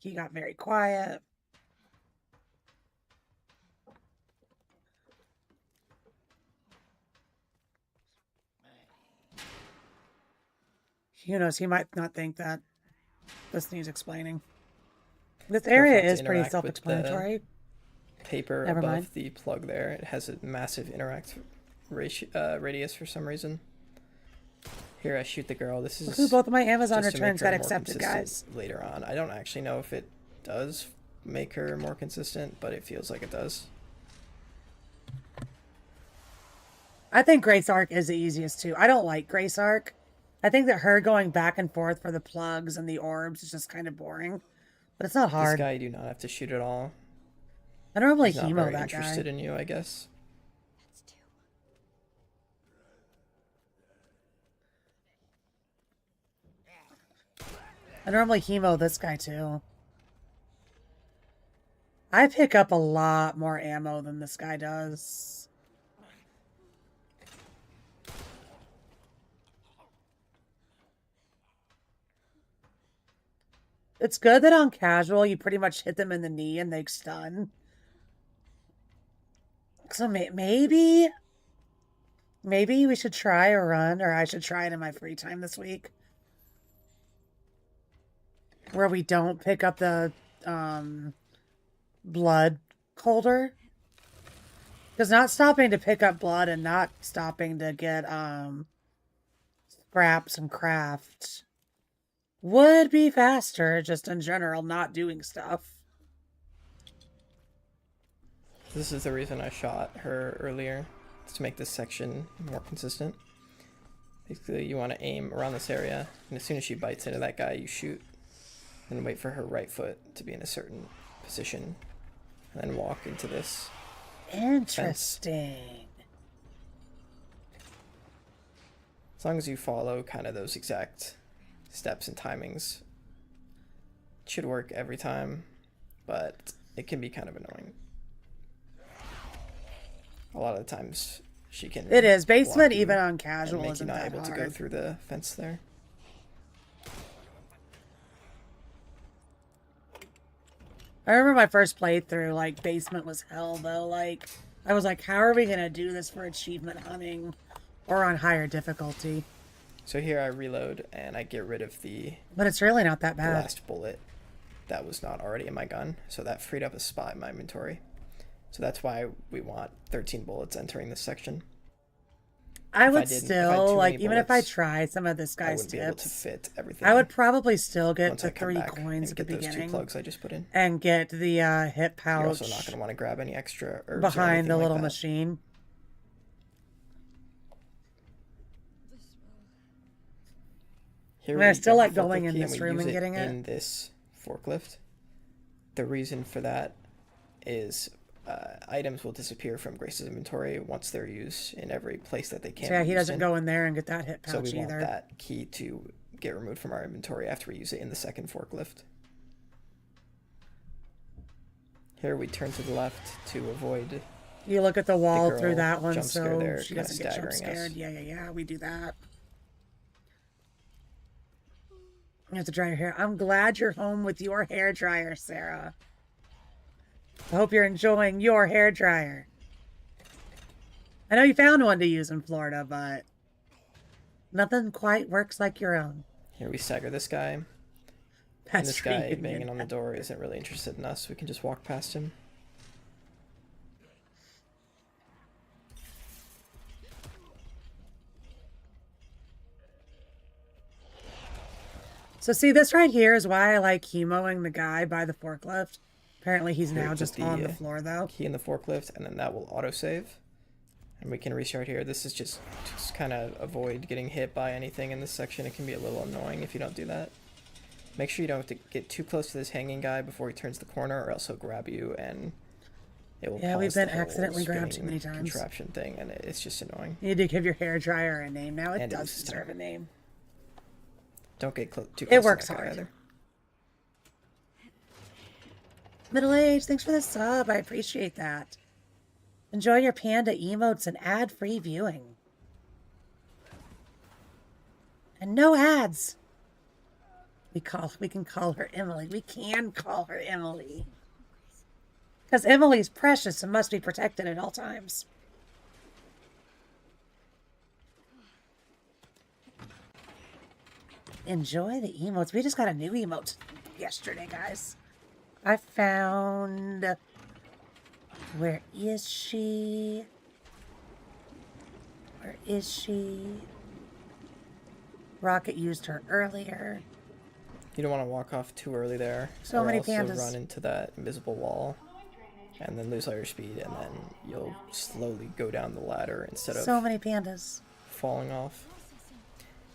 He got very quiet. Who knows? He might not think that this needs explaining. This area is pretty self-explanatory. Paper Never above mind. the plug there. It has a massive radius for some reason. Here, I shoot the girl. This is Look who both of my Amazon just to returns make her got more accepted, guys. consistent later on. I don't actually know if it does make her more consistent, but it feels like it does. I think Grace Arc is the easiest too. I don't like Grace Arc. I think that her going back and forth for the plugs and the orbs is just kind of boring. But it's not hard. This guy you do not have to shoot at all. I don't really He's not hemo very that interested guy. in you, I guess. That's two. I normally hemo this guy too. I pick up a lot more ammo than this guy does. It's good that on casual you pretty much hit them in the knee and they stun. So maybe we should try a run, or I should try it in my free time this week, where we don't pick up the blood holder. Because not stopping to pick up blood and not stopping to get scraps and craft would be faster, just in general, not doing stuff. This is the reason I shot her earlier, to make this section more consistent. Basically, you want to aim around this area, and as soon as she bites into that guy, you shoot. And wait for her right foot to be in a certain position, and then walk into this. Interesting. As long as you follow kind of those exact steps and timings, it should work every time, but it can be kind of annoying. A lot of the times she can. It is. Basement, block you even on and casual, make isn't you not that able to go hard. through the fence there. I remember my first playthrough, like, basement was hell, though. Like, I was like, how are we going to do this for achievement hunting or on higher difficulty? So here I reload and I get rid of the But it's really not that bad. last bullet that was not already in my gun. So that freed up a spot in my inventory. So that's why we want 13 bullets entering this section. I would if I had still, too like, many even if I bullets, try some of this I guy's wouldn't be able to tips, fit everything. I would probably still get once the I come 3 back coins and at the get those 2 beginning plugs I just put in. and get the hip pouch You're also not going to want to grab any extra herbs or behind anything the like little that. machine. Here I mean, I we still grab like the going forklift in key this we room use and getting it. in this forklift. The reason for that is items will disappear from Grace's inventory once they're used in every place that they can. So yeah, be he used doesn't in. go in there and get that hip So pouch we want either. that key to get removed from our inventory after we use it in the second forklift. Here we turn to the left to avoid. You look at the wall girl through that one jump scare so there, she kinda doesn't get jump staggering us. scared. Yeah, we do that. You have to dry your hair. I'm glad you're home with your hair dryer, Sarah. I hope you're enjoying your hair dryer. I know you found one to use in Florida, but nothing quite works like your own. Here we stagger this guy. And That's this guy reunion. banging on the door isn't really interested in us. We can just walk past him. So see, this right here is why I like chemoing the guy by the forklift. Apparently he's Here, now put just on the floor, though. Key in the forklift, and then that will autosave. And we can restart here. This is just kind of avoid getting hit by anything in this section. It can be a little annoying if you don't do that. Make sure you don't have to get too close to this hanging guy before he turns the corner, or else he'll grab you and it will Yeah, we've pause been the whole accidentally grabbed too spinning many times. contraption thing, and it's just annoying. You need to give your hair dryer a name now. It And it does was deserve a time. name. Don't get too close It works to that guy hard. either. Middle Age, thanks for the sub. I appreciate that. Enjoy your panda emotes and ad-free viewing. And no ads. We can call her Emily. We can call her Emily. Because Emily's precious and must be protected at all times. Enjoy the emotes. We just got a new emote yesterday, guys. I found... Where is she? Where is she? Rocket used her earlier. You don't want to walk off too early there. So or many also pandas. run into that invisible wall. And then lose all your speed, and then you'll slowly go down the ladder instead of So many pandas. falling off.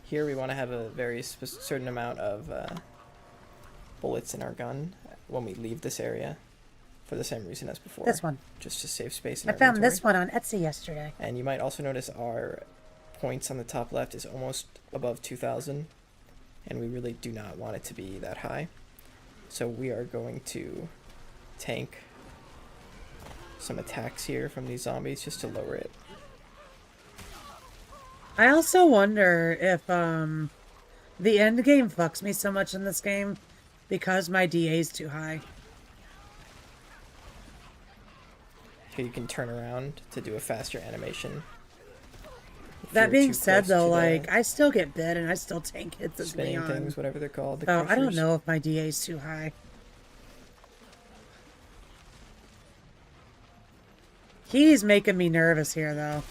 Here we want to have a very certain amount of bullets in our gun when we leave this area, for the same reason as before. This one. Just to save space in I our found inventory. this one on Etsy yesterday. And you might also notice our points on the top left is almost above 2,000, and we really do not want it to be that high. So we are going to tank some attacks here from these zombies just to lower it. I also wonder if the end game fucks me so much in this game because my DA is too high. Here you can turn around to do a faster animation. If That you're being too said, close to though, the like, I still get bit and I still tank hits as spinning Leon. things, whatever they're called. The So I don't crushers. know if my DA is too high. He's making me nervous here, though.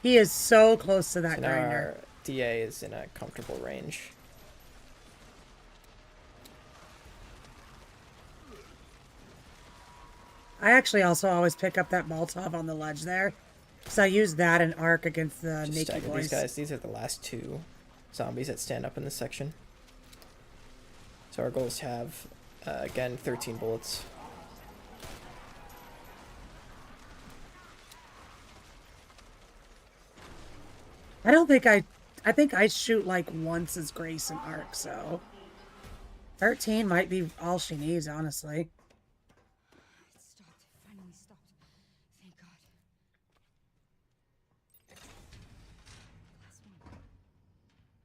He is so close to that So now grinder. our DA is in a comfortable range. I actually also always pick up that Molotov on the ledge there. So I use that in arc against the Just naked stagger boys. these guys. These are the last two zombies that stand up in this section. So our goal is to have, again, 13 bullets. I don't think I think I shoot like once as Grace in arc, so 13 might be all she needs, honestly. It stopped. It finally stopped. Thank God. Last one. Not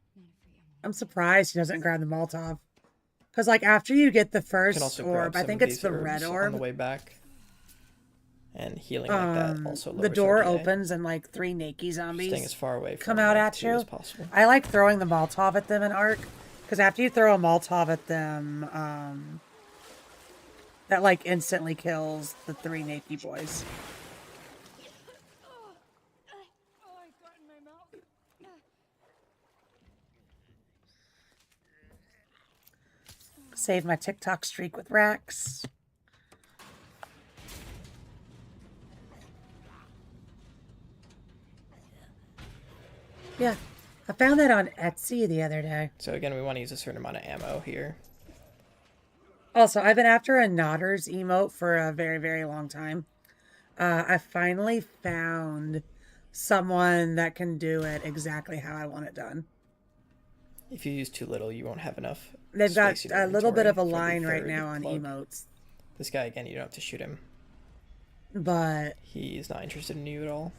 a free ammo. I'm surprised she doesn't grab the Molotov. Because, like, after you get the You can first also orb, grab I some think of it's these the herbs red on the orb, way back. And healing like that also lowers the door our DA. opens and, like, 3 naked Staying as zombies far away from come out like, at 2 you. as possible. I like throwing the Molotov at them in arc. Because after you throw a Molotov at them, that, like, instantly kills the 3 naked boys. Oh, I got in my mouth. Save my TikTok streak with Rax. Yeah, I found that on Etsy the other day. So again, we want to use a certain amount of ammo here. Also, I've been after a Nodders emote for a very, very long time. I finally found someone that can do it exactly how I want it done. If you use too little, you won't have enough. They've got space in your a little bit inventory of a for the line right third now on plug. emotes, This guy, again, you don't have to shoot him. but He is not interested in you at all.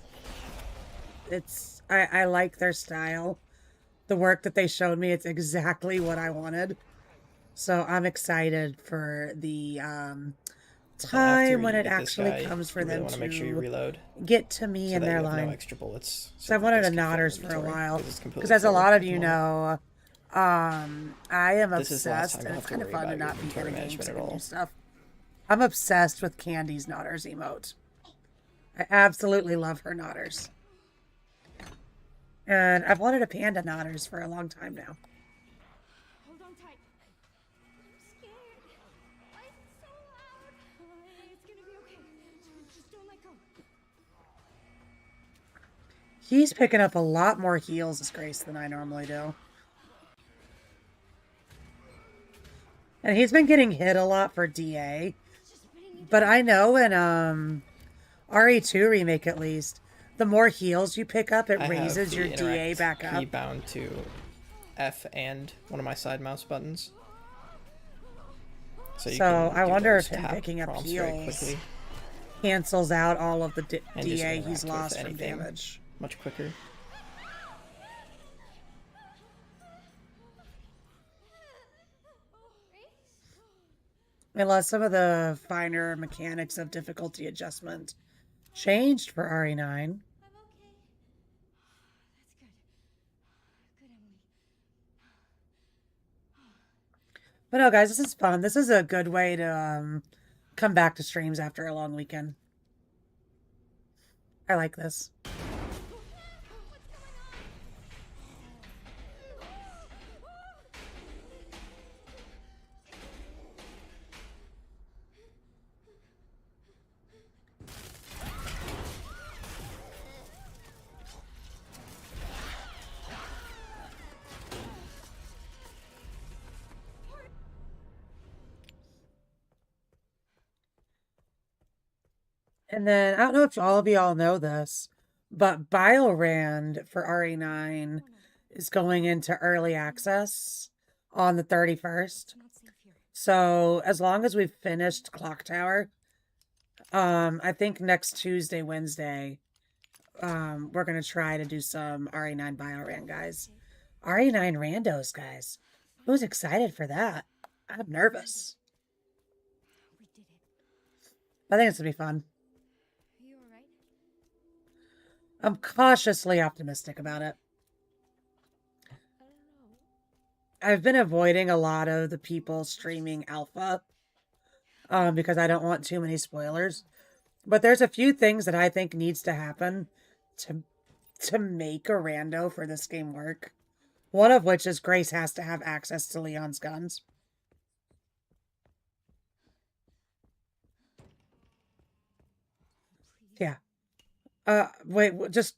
it's I like their style. The work that they showed me, it's exactly what I wanted. So I'm excited for the After time when you it get this actually guy, comes for you really them want to make sure you to reload get to me so in that their you have line. no extra bullets. So I've that wanted this a can fit in Nodders for a inventory, while. 'cause it's completely Because as a full lot at of the you moment. know, I am This is the last obsessed, time and you'll it's have to kind of worry fun to about your not be inventory in a game management so at I can do all. stuff. I'm obsessed with Candy's Nodders emote. I absolutely love her Nodders. And I've wanted a panda Nodders for a long time now. Hold on tight. I'm scared. Why is it so loud? It's gonna be okay. Just don't let go. He's picking up a lot more heals as Grace than I normally do. And he's been getting hit a lot for DA. But I know in RE2 remake at least, the more heals you pick up, it I have raises the your DA interact back key up. bound to F and one of my side mouse buttons. So you So can I do wonder those if him tap picking up prompts very heals quickly. cancels out all of the And just DA interact he's with lost from anything. damage. Much quicker. Unless some of the finer mechanics of difficulty adjustment changed for RE9. I'm okay. That's good. Good, Emily. But no, guys, this is fun. This is a good way to come back to streams after a long weekend. I like this. And then, I don't know if all of y'all know this, but Biorand for RE9 is going into early access on the 31st. Not safe here. So, as long as we've finished Clock Tower, I think next Tuesday, Wednesday, we're going to try to do some RE9 Biorand, guys. RE9 randos, guys. Who's excited for that? I'm nervous. We did it. I think it's going to be fun. Are you alright? I'm cautiously optimistic about it. I don't know. I've been avoiding a lot of the people streaming alpha because I don't want too many spoilers. But there's a few things that I think needs to happen to make a rando for this game work. One of which is Grace has to have access to Leon's guns. Yeah. Wait, just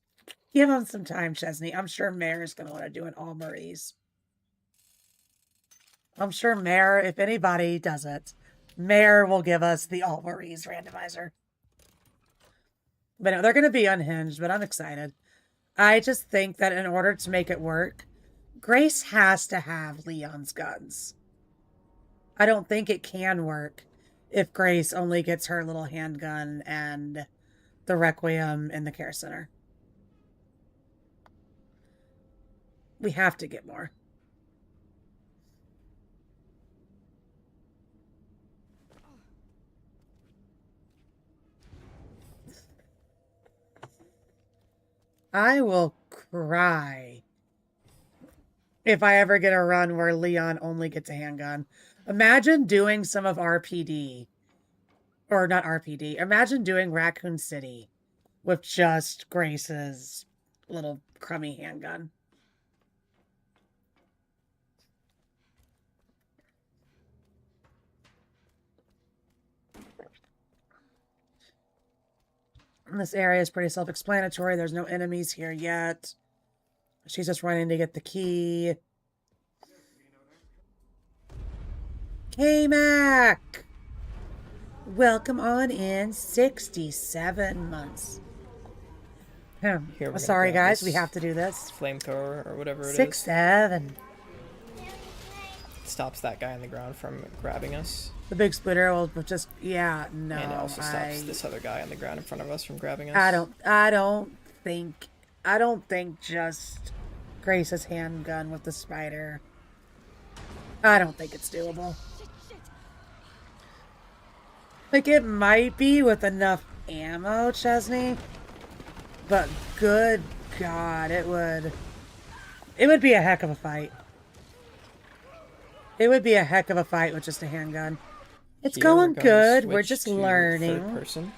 give him some time, Chesney. I'm sure Mare's going to want to do an all Marie's. I'm sure Mare, if anybody does it, Mare will give us the all Marie's randomizer. But no, they're going to be unhinged, but I'm excited. I just think that in order to make it work, Grace has to have Leon's guns. I don't think it can work if Grace only gets her little handgun and the Requiem in the care center. We have to get more. I will cry if I ever get a run where Leon only gets a handgun. Imagine doing some of RPD. Or not RPD. Imagine doing Raccoon City with just Grace's little crummy handgun. This area is pretty self-explanatory. There's no enemies here yet. She's just running to get the key. K-Mac! Welcome on in. 67 months. Here we're gonna Sorry, grab guys. this We have to do this. Flamethrower or whatever it 6-7. is. Stops that guy on the ground from grabbing us. The big splitter will just, yeah, no. And it also stops this other guy on the ground in front of us from grabbing us. I don't think just Grace's handgun with the spider. I don't think it's doable. Like, it might be with enough ammo, Chesney, but good God, it would be a heck of a fight. It would be a heck of a fight with just a handgun. It's Here going we're good. switch We're just to learning. Third person.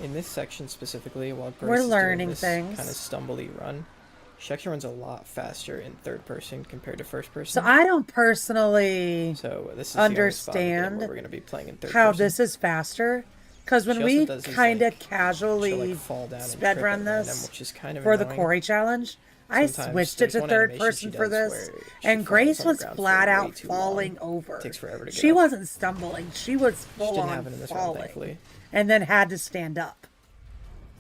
In this section specifically, while Grace We're is learning doing this things. kind of stumbly run, she actually runs a lot faster in third person compared to first person. So I don't personally So this is understand where we're going to be playing in third how person. this is faster. Because when She we also does these, kind of she'll, casually fall down and sped trip run at random, this which is kind of for the annoying. quarry challenge, I Sometimes switched it there's to one third animation she person for does this, where she and falls Grace on the was ground flat for way out too falling long. over. Takes forever to get She up. wasn't stumbling; she was Which full didn't on happen in this round, falling, thankfully. and then had to stand up.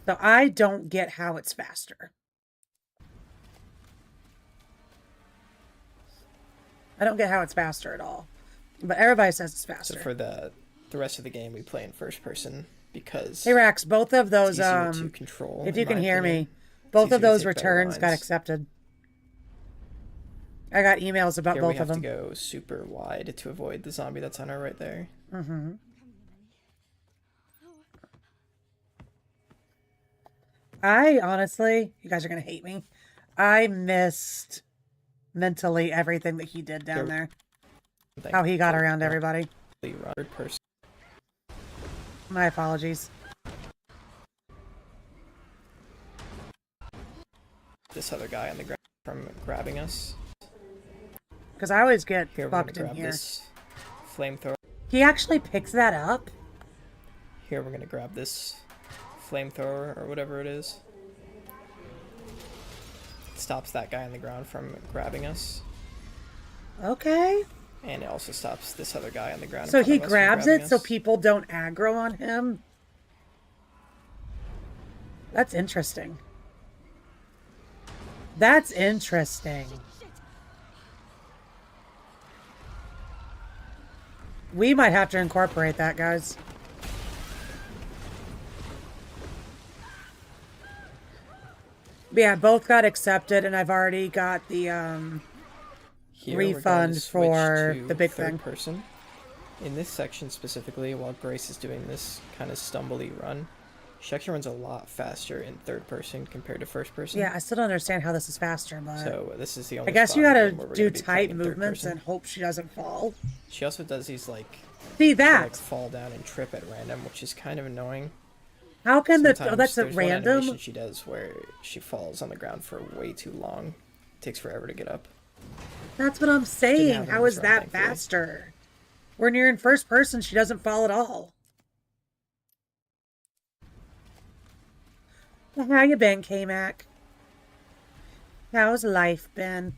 So I don't get how it's faster. I don't get how it's faster at all. But everybody says it's faster. So for the rest of the game, we play in first person. because Hey Rax, both of those it's easier to control. if in you can my hear opinion. me, both It's of easier to those take better returns got lines. accepted. I got emails about Here we both have of them. to go super wide to avoid the zombie that's on our right there. Mm-hmm. I honestly, you guys are gonna hate me. I missed mentally everything that he did down there. How he got around everybody. Third person. My apologies. This other guy on the ground from grabbing us. Because I always get Here we're gonna fucked in grab here. this flamethrower. He actually picks that up? Here we're gonna grab this flamethrower or whatever it is. Stops that guy on the ground from grabbing us. Okay. And it also stops this other guy on the ground. So in front he of us from grabs grabbing it so us. people don't aggro on him? That's interesting. That's interesting. We might have to incorporate that, guys. But yeah, both got accepted, and I've already got the Here, we're going refund to switch for to the big third thing. person. In this section specifically, while Grace is doing this kind of stumbly run, she actually runs a lot faster in third person compared to first person. Yeah, I still don't understand how this is faster, but So this is the only I guess spot you in the gotta game where we're do gonna be playing tight in third movements person. and hope she doesn't fall. She also does these like See she'll, that? like fall down and trip at random, which is kind of annoying. How can the Sometimes that's at there's one animation random? she does where she falls on the ground for way too long. It takes forever to get up. That's what I'm saying. happen in How this is run, that thankfully. faster? When you're in first person, she doesn't fall at all. Well, how you been, K-Mac? How's life been?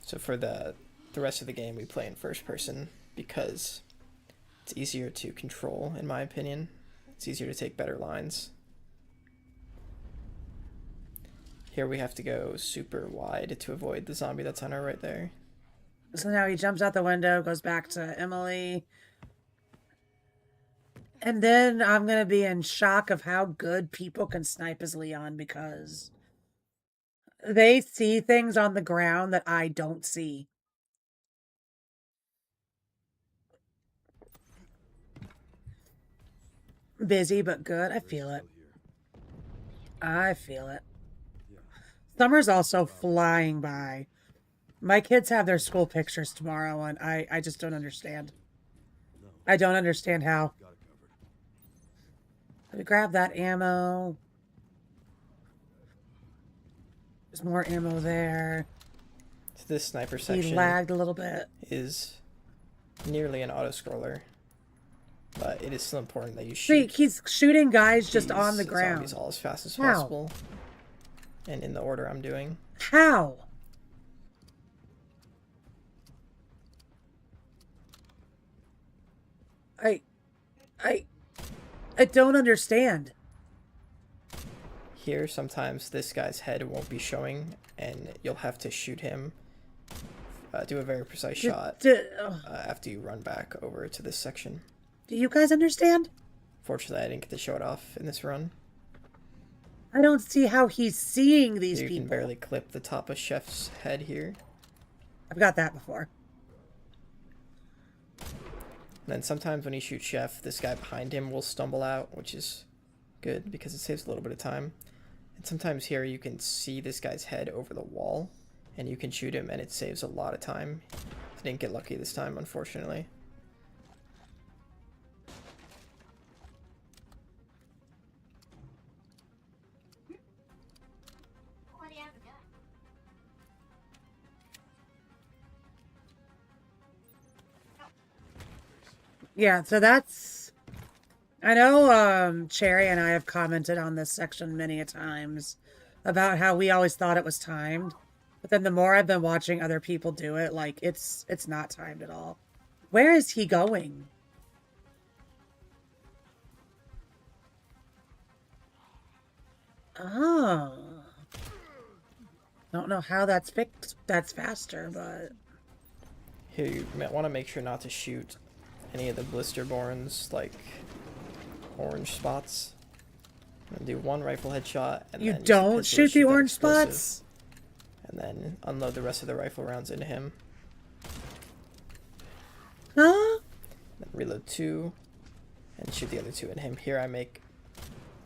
So for the rest of the game, we play in first person because it's easier to control, in my opinion. It's easier to take better lines. Here we have to go super wide to avoid the zombie that's on our right there. So now he jumps out the window, goes back to Emily. And then I'm going to be in shock of how good people can snipe as Leon because they see things on the ground that I don't see. Busy but good. I feel it. I feel it. Summer's also flying by. My kids have their school pictures tomorrow, and I just don't understand. I don't understand how. Let me grab that ammo. There's more ammo there. So this sniper He section lagged a little bit. is nearly an auto-scroller, but it is still important that you See, shoot he's shooting guys just these on the zombies ground. all as fast as How? possible, and in the order I'm doing. How? I don't understand. Here, sometimes this guy's head won't be showing, and you'll have to shoot him. Do a very precise shot Do after you run back over to this section. you guys understand? Fortunately, I didn't get to show it off in this run. I don't see how he's seeing these You people. can barely clip the top of Chef's head here. I've got that before. And then sometimes when you shoot Chef, this guy behind him will stumble out, which is good because it saves a little bit of time. And sometimes here you can see this guy's head over the wall, and you can shoot him, and it saves a lot of time. I didn't get lucky this time, unfortunately. What do you have to do? Yeah, so that's... I know Cherry and I have commented on this section many a times about how we always thought it was timed. But then the more I've been watching other people do it, like, it's not timed at all. Where is he going? Oh. Don't know how that's fixed. That's faster, but... Here you want to make sure not to shoot any of the Blisterborns, like orange spots. I'm gonna do one rifle headshot, and You then use the don't pistol to shoot the that orange explosive, spots? and then unload the rest of the rifle rounds into him. Huh? Then reload 2, and shoot the other 2 at him. Here I make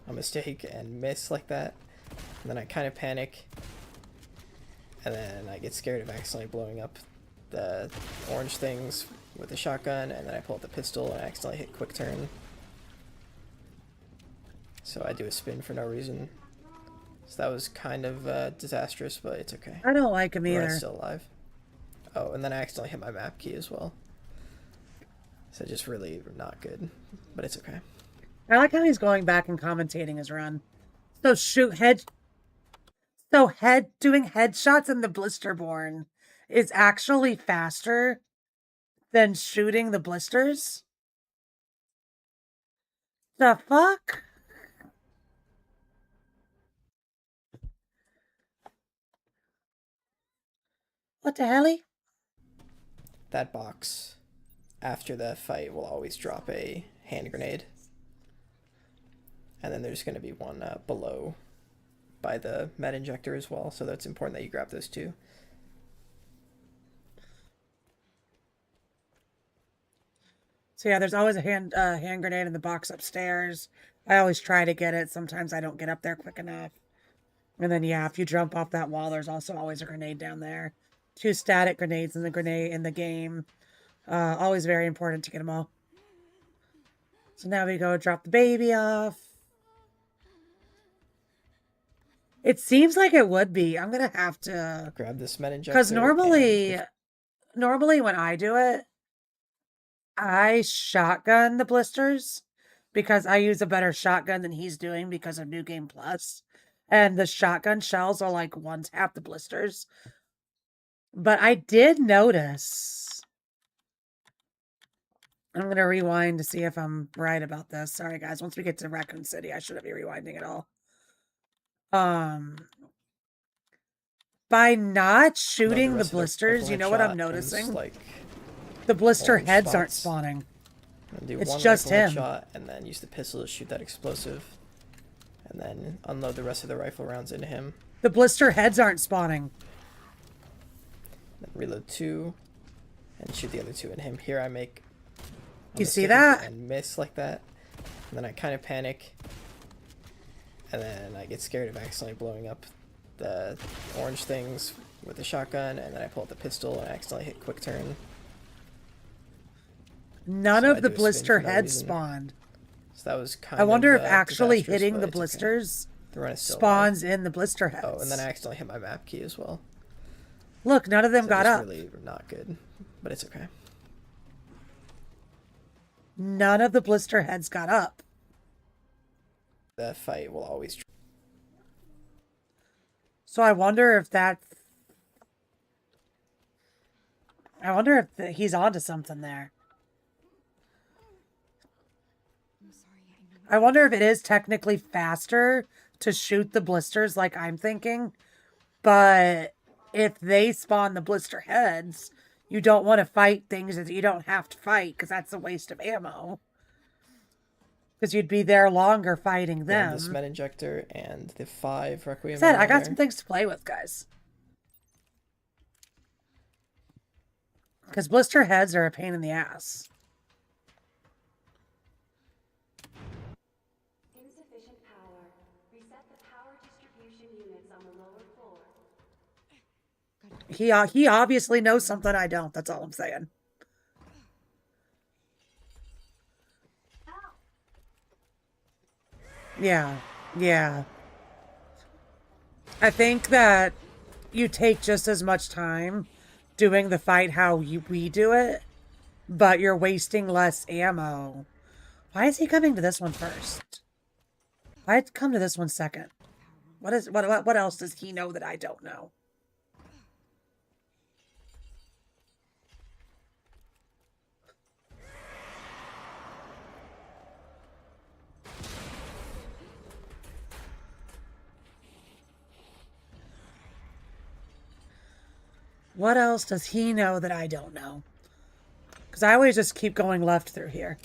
a mistake and miss like that, and then I kind of panic, and then I get scared of accidentally blowing up the orange things with the shotgun, and then I pull out the pistol and I accidentally hit quick turn. So I do a spin for no reason. So that was kind of disastrous, but it's okay. I don't like him Roy's either. still alive. Oh, and then I accidentally hit my map key as well. So just really not good, but it's okay. I like how he's going back and commentating his run. So doing headshots in the Blisterborn is actually faster than shooting the blisters? The fuck? What the hell? That box after the fight will always drop a hand grenade. And then there's going to be one below by the med injector as well, so that's important that you grab those two. So yeah, there's always a hand grenade in the box upstairs. I always try to get it. Sometimes I don't get up there quick enough. And then yeah, if you jump off that wall, there's also always a grenade down there. 2 static grenades in the game. Always very important to get them all. So now we go drop the baby off. It seems like it would be. I'm gonna have to grab this med injector. Because normally when I do it, I shotgun the blisters because I use a better shotgun than he's doing because of New Game Plus. And the shotgun shells are like 1-tap the blisters. But I did notice. I'm going to rewind to see if I'm right about this. Sorry, guys. Once we get to Raccoon City, I shouldn't be rewinding at all. By not shooting the blisters, you know what I'm noticing? Like the blister heads aren't spots. spawning. Do It's one just him. shot, and then use the pistol to shoot that explosive, and then unload the rest of the rifle rounds into him. The blister heads aren't spawning. Then reload 2, and shoot the other 2 at him. Here I make a You see mistake that? and miss like that, and then I kind of panic, and then I get scared of accidentally blowing up the orange things with the shotgun, and then I pull out the pistol and I accidentally hit quick turn. None So of I the do a spin blister for no heads reason. spawned. So that was kind I wonder of if actually disastrous, hitting but the it's okay. blisters The run is still spawns in the blister heads. alive. Oh, and then I accidentally hit my map key as well. Look, none of them So got just up. really not good, but it's okay. None of the blister heads got up. The fight will always. So I wonder if he's onto something there. I'm sorry, I know. I wonder if it is technically faster to shoot the blisters like I'm thinking. But if they spawn the blister heads, you don't want to fight things that you don't have to fight because that's a waste of ammo. Because you'd be there longer fighting them. This med injector and the 5 Requiem. Said, I got there. some things to play with, guys. Because blister heads are a pain in the ass. Insufficient power. Reset the power distribution units on the lower floor. He obviously knows something I don't. That's all I'm saying. Yeah. I think that you take just as much time doing the fight how we do it, but you're wasting less ammo. Why is he coming to this one first? Why'd come to this one second? What else does he know that I don't know? What else does he know that I don't know? Because I always just keep going left through here.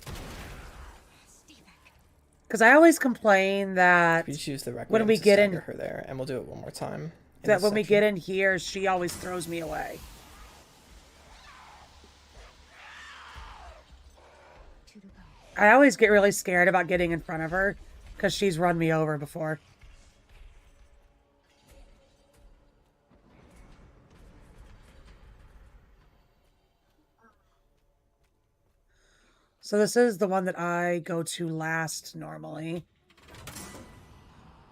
Stay back. Because I always complain that We just use the Requiem when we to get stagger in, her there, and we'll do it one more time. that when we get in here, she always throws me away. I always get really scared about getting in front of her because she's run me over before. So this is the one that I go to last normally.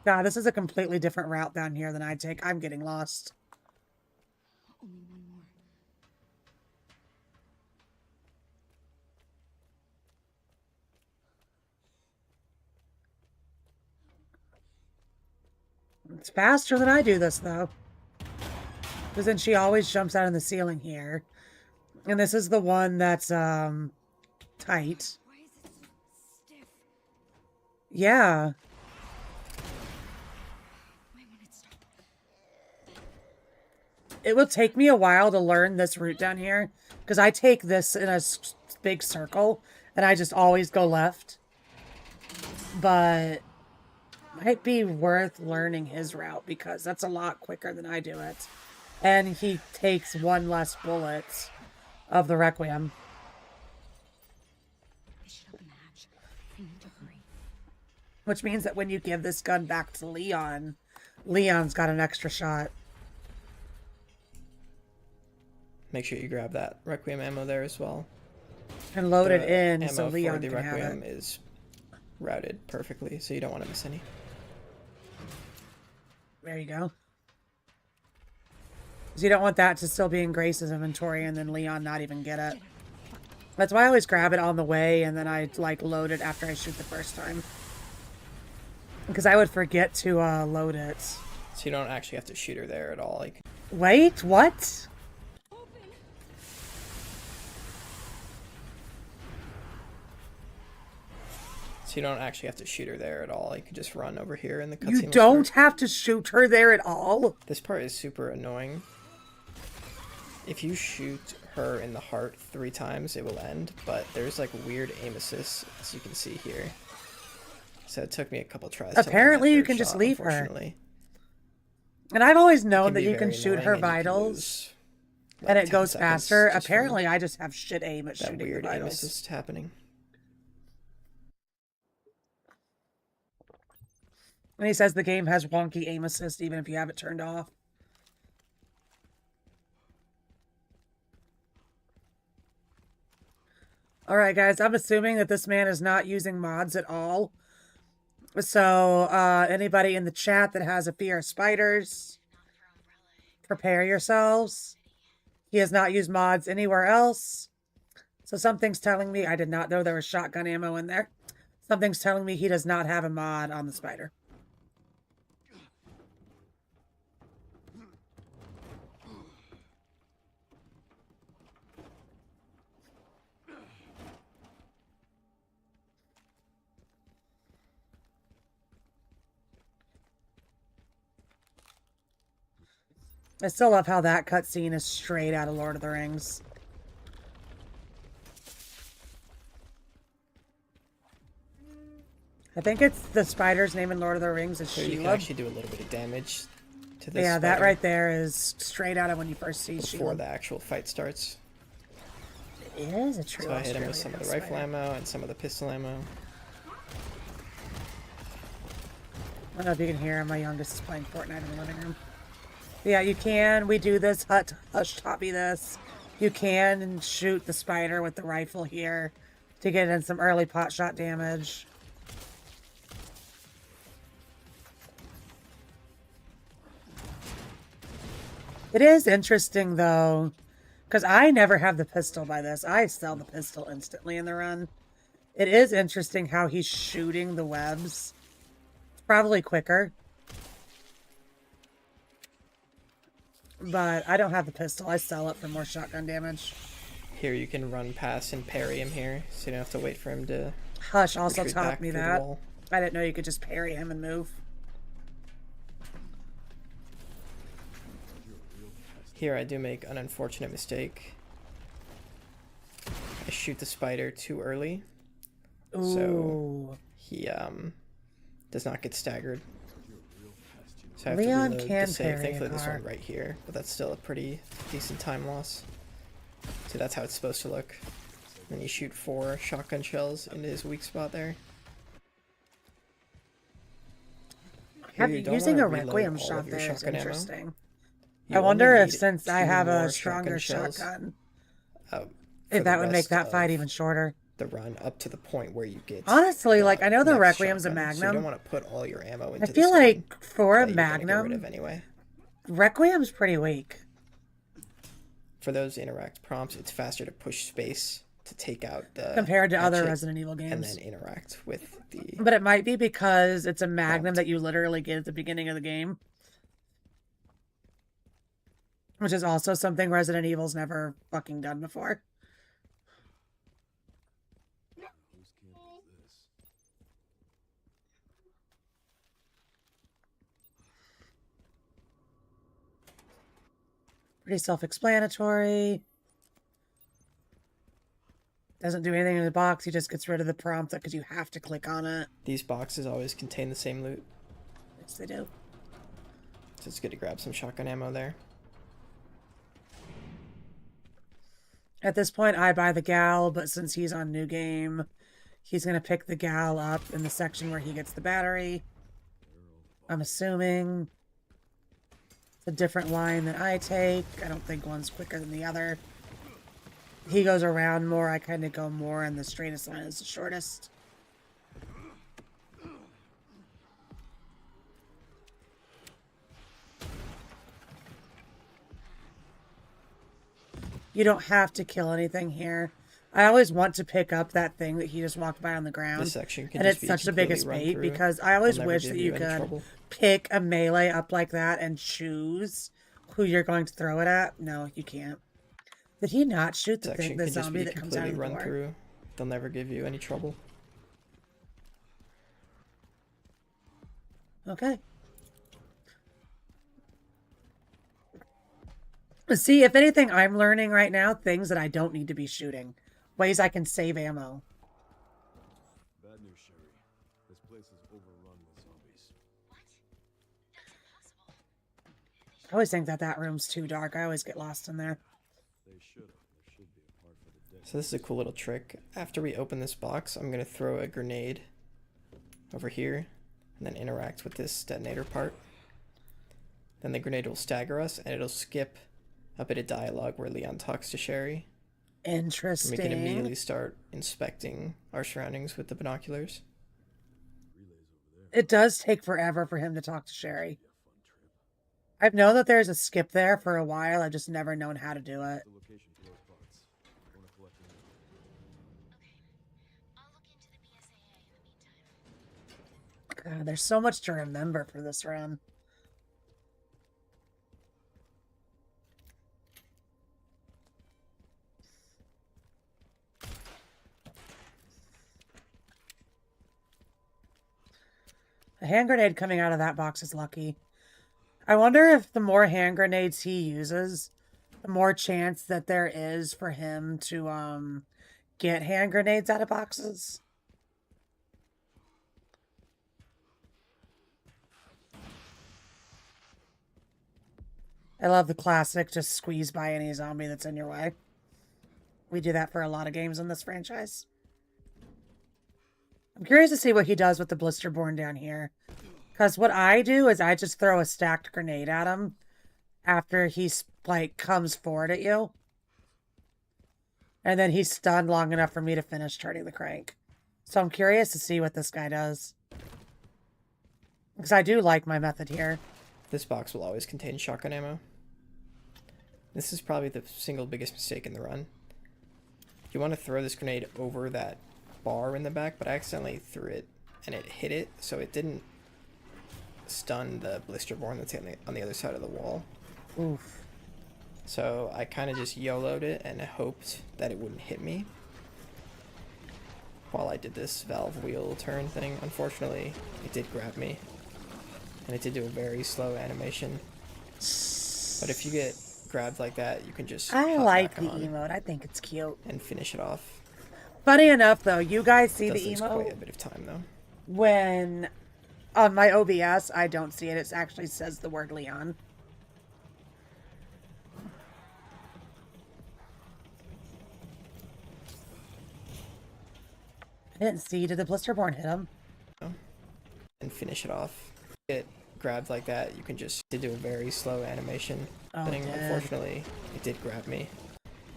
God, this is a completely different route down here than I take. I'm getting lost. Only one more. It's faster than I do this, though. Because then she always jumps out of the ceiling here. And this is the one that's, tight. Why is it so stiff? Yeah. Why won't it stop? It will take me a while to learn this route down here. Because I take this in a big circle. And I just always go left. But might be worth learning his route because that's a lot quicker than I do it. And he takes one less bullet of the Requiem. They should open the hatch. I need to hurry. Which means that when you give this gun back to Leon, Leon's got an extra shot. Make sure you grab that Requiem ammo there as well. And load it in ammo so Leon for the can have Requiem it. is routed perfectly, so you don't want to miss any. There you go. Because you don't want that to still be in Grace's inventory and then Leon not even get it. That's why I always grab it on the way and then I like load it after I shoot the first time. Because I would forget to load it. So you don't actually have to shoot her there at all. Like, wait, what? so you don't actually have to shoot her there at all. You can just run over here and the cutscene You will don't start. have to shoot her there at all? This part is super annoying. If you shoot her in the heart 3 times, it will end, but there's like weird aim assist, as you can see here. So it took me a couple tries. Apparently to you land that can third just shot, leave her. unfortunately. And I've always It known that be you can very shoot her annoying and you can vitals lose, like, and it 10 goes seconds faster. just from Apparently I just have shit aim at that shooting the weird aim vitals. assist happening. And he says the game has wonky aim assist even if you have it turned off. Alright guys, I'm assuming that this man is not using mods at all. So, anybody in the chat that has a fear of spiders, prepare yourselves. He has not used mods anywhere else. So something's telling me, I did not know there was shotgun ammo in there. Something's telling me he does not have a mod on the spider. I still love how that cutscene is straight out of Lord of the Rings. I think it's the spider's name in Lord of the Rings is So you can Shelob. actually do a little bit of damage to this Yeah, that spider right there is straight out of when you first see before Shelob. the actual fight starts. It is a true So I hit him with some of the Australian rifle spider. ammo and some of the pistol ammo. I don't know if you can hear him. My youngest is playing Fortnite in the living room. But yeah, you can. We do this. Hush Toppy this. You can shoot the spider with the rifle here to get in some early pot shot damage. It is interesting though, because I never have the pistol by this. I sell the pistol instantly in the run. It is interesting how he's shooting the webs. It's probably quicker. But I don't have the pistol. I sell it for more shotgun damage. Here you can run past and parry him here, so you don't have to wait for him to Hush also retreat taught back me through the that. wall. I didn't know you could just parry him and move. Here I do make an unfortunate mistake. I shoot the spider too early. Ooh. So he does not get staggered. So I have Leon to reload can to save. parry Thankfully a this car. one right here, but that's still a pretty decent time loss. So that's how it's supposed to look. Then you shoot 4 shotgun shells into his weak spot there. Here, you don't Using a wanna reload Requiem all shot of your there is shotgun ammo. interesting. You I wonder only if need since I 2 have a more stronger shells, shotgun, for if the that would make rest that fight of even shorter. the run up to the point where you get Honestly, like, I know the next Requiem's a shotgun, so you Magnum. don't want to put all your ammo I into feel this gun like for a that you're gonna get rid of Magnum, anyway. Requiem's pretty weak. For those interact prompts, it's faster to push space to take out the Compared to other hatchet Resident Evil and games. then interact with the But it might be because it's a Magnum prompt. that you literally get at the beginning of the game. Which is also something Resident Evil's never fucking done before. Pretty self-explanatory. Doesn't do anything in the box. He just gets rid of the prompt because you have to click on it. These boxes always contain the same loot, Yes, they do. so it's good to grab some shotgun ammo there. At this point, I buy the gal, but since he's on New Game, he's going to pick the gal up in the section where he gets the battery. I'm assuming it's a different line than I take. I don't think one's quicker than the other. He goes around more. I kind of go more, and the straightest line is the shortest. You don't have to kill anything here. I always want to pick up that thing that he just walked by on the ground. This section can And just it's be such the biggest completely run bait through. because I always They'll never wish give that you you any could trouble. pick a melee up like that and choose who you're going to throw it at. No, you can't. Did he not shoot the Section thing, the can just zombie be that comes out completely of the run door? through. They'll never give you any trouble. Okay. See, if anything, I'm learning right now things that I don't need to be shooting. Ways I can save ammo. Bad news, Sherry. This place is overrun with zombies. I always think that that room's too dark. I always get lost in there. They should have. There should be a part for the dead. So this is a cool little trick. After we open this box, I'm going to throw a grenade over here and then interact with this detonator part. Then the grenade will stagger us and it'll skip a bit of dialogue where Leon talks to Sherry. And Interesting. we can immediately start inspecting our surroundings with the binoculars. It does take forever for him to talk to Sherry. I've known that there's a skip there for a while. I've just never known how to do it. The location for those parts. I want to collect them. God, there's so much to remember for this run. A hand grenade coming out of that box is lucky. I wonder if the more hand grenades he uses, the more chance that there is for him to get hand grenades out of boxes. I love the classic, just squeeze by any zombie that's in your way. We do that for a lot of games in this franchise. I'm curious to see what he does with the Blisterborn down here. Because what I do is I just throw a stacked grenade at him after he's, like, comes forward at you. And then he's stunned long enough for me to finish turning the crank. So I'm curious to see what this guy does. Because I do like my method here. This box will always contain shotgun ammo. This is probably the single biggest mistake in the run. You want to throw this grenade over that bar in the back, but I accidentally threw it and it hit it, so it didn't stun the Blisterborn that's on the other side of the wall. Oof. So I kind of just YOLO'd it and hoped that it wouldn't hit me while I did this valve wheel turn thing. Unfortunately, it did grab me, and it did do a very slow animation. But if you get grabbed like that, you can just I hop like back the on emote. I think it's cute. and finish it off. Funny enough, though, you guys see Does the take quite a emote? bit of time though. when on my OBS I don't see it. It actually says the word Leon. I didn't see. Did the Blisterborn hit him? And finish it off. Get grabbed like that, you can just do a very slow animation thing. Unfortunately, it did grab me.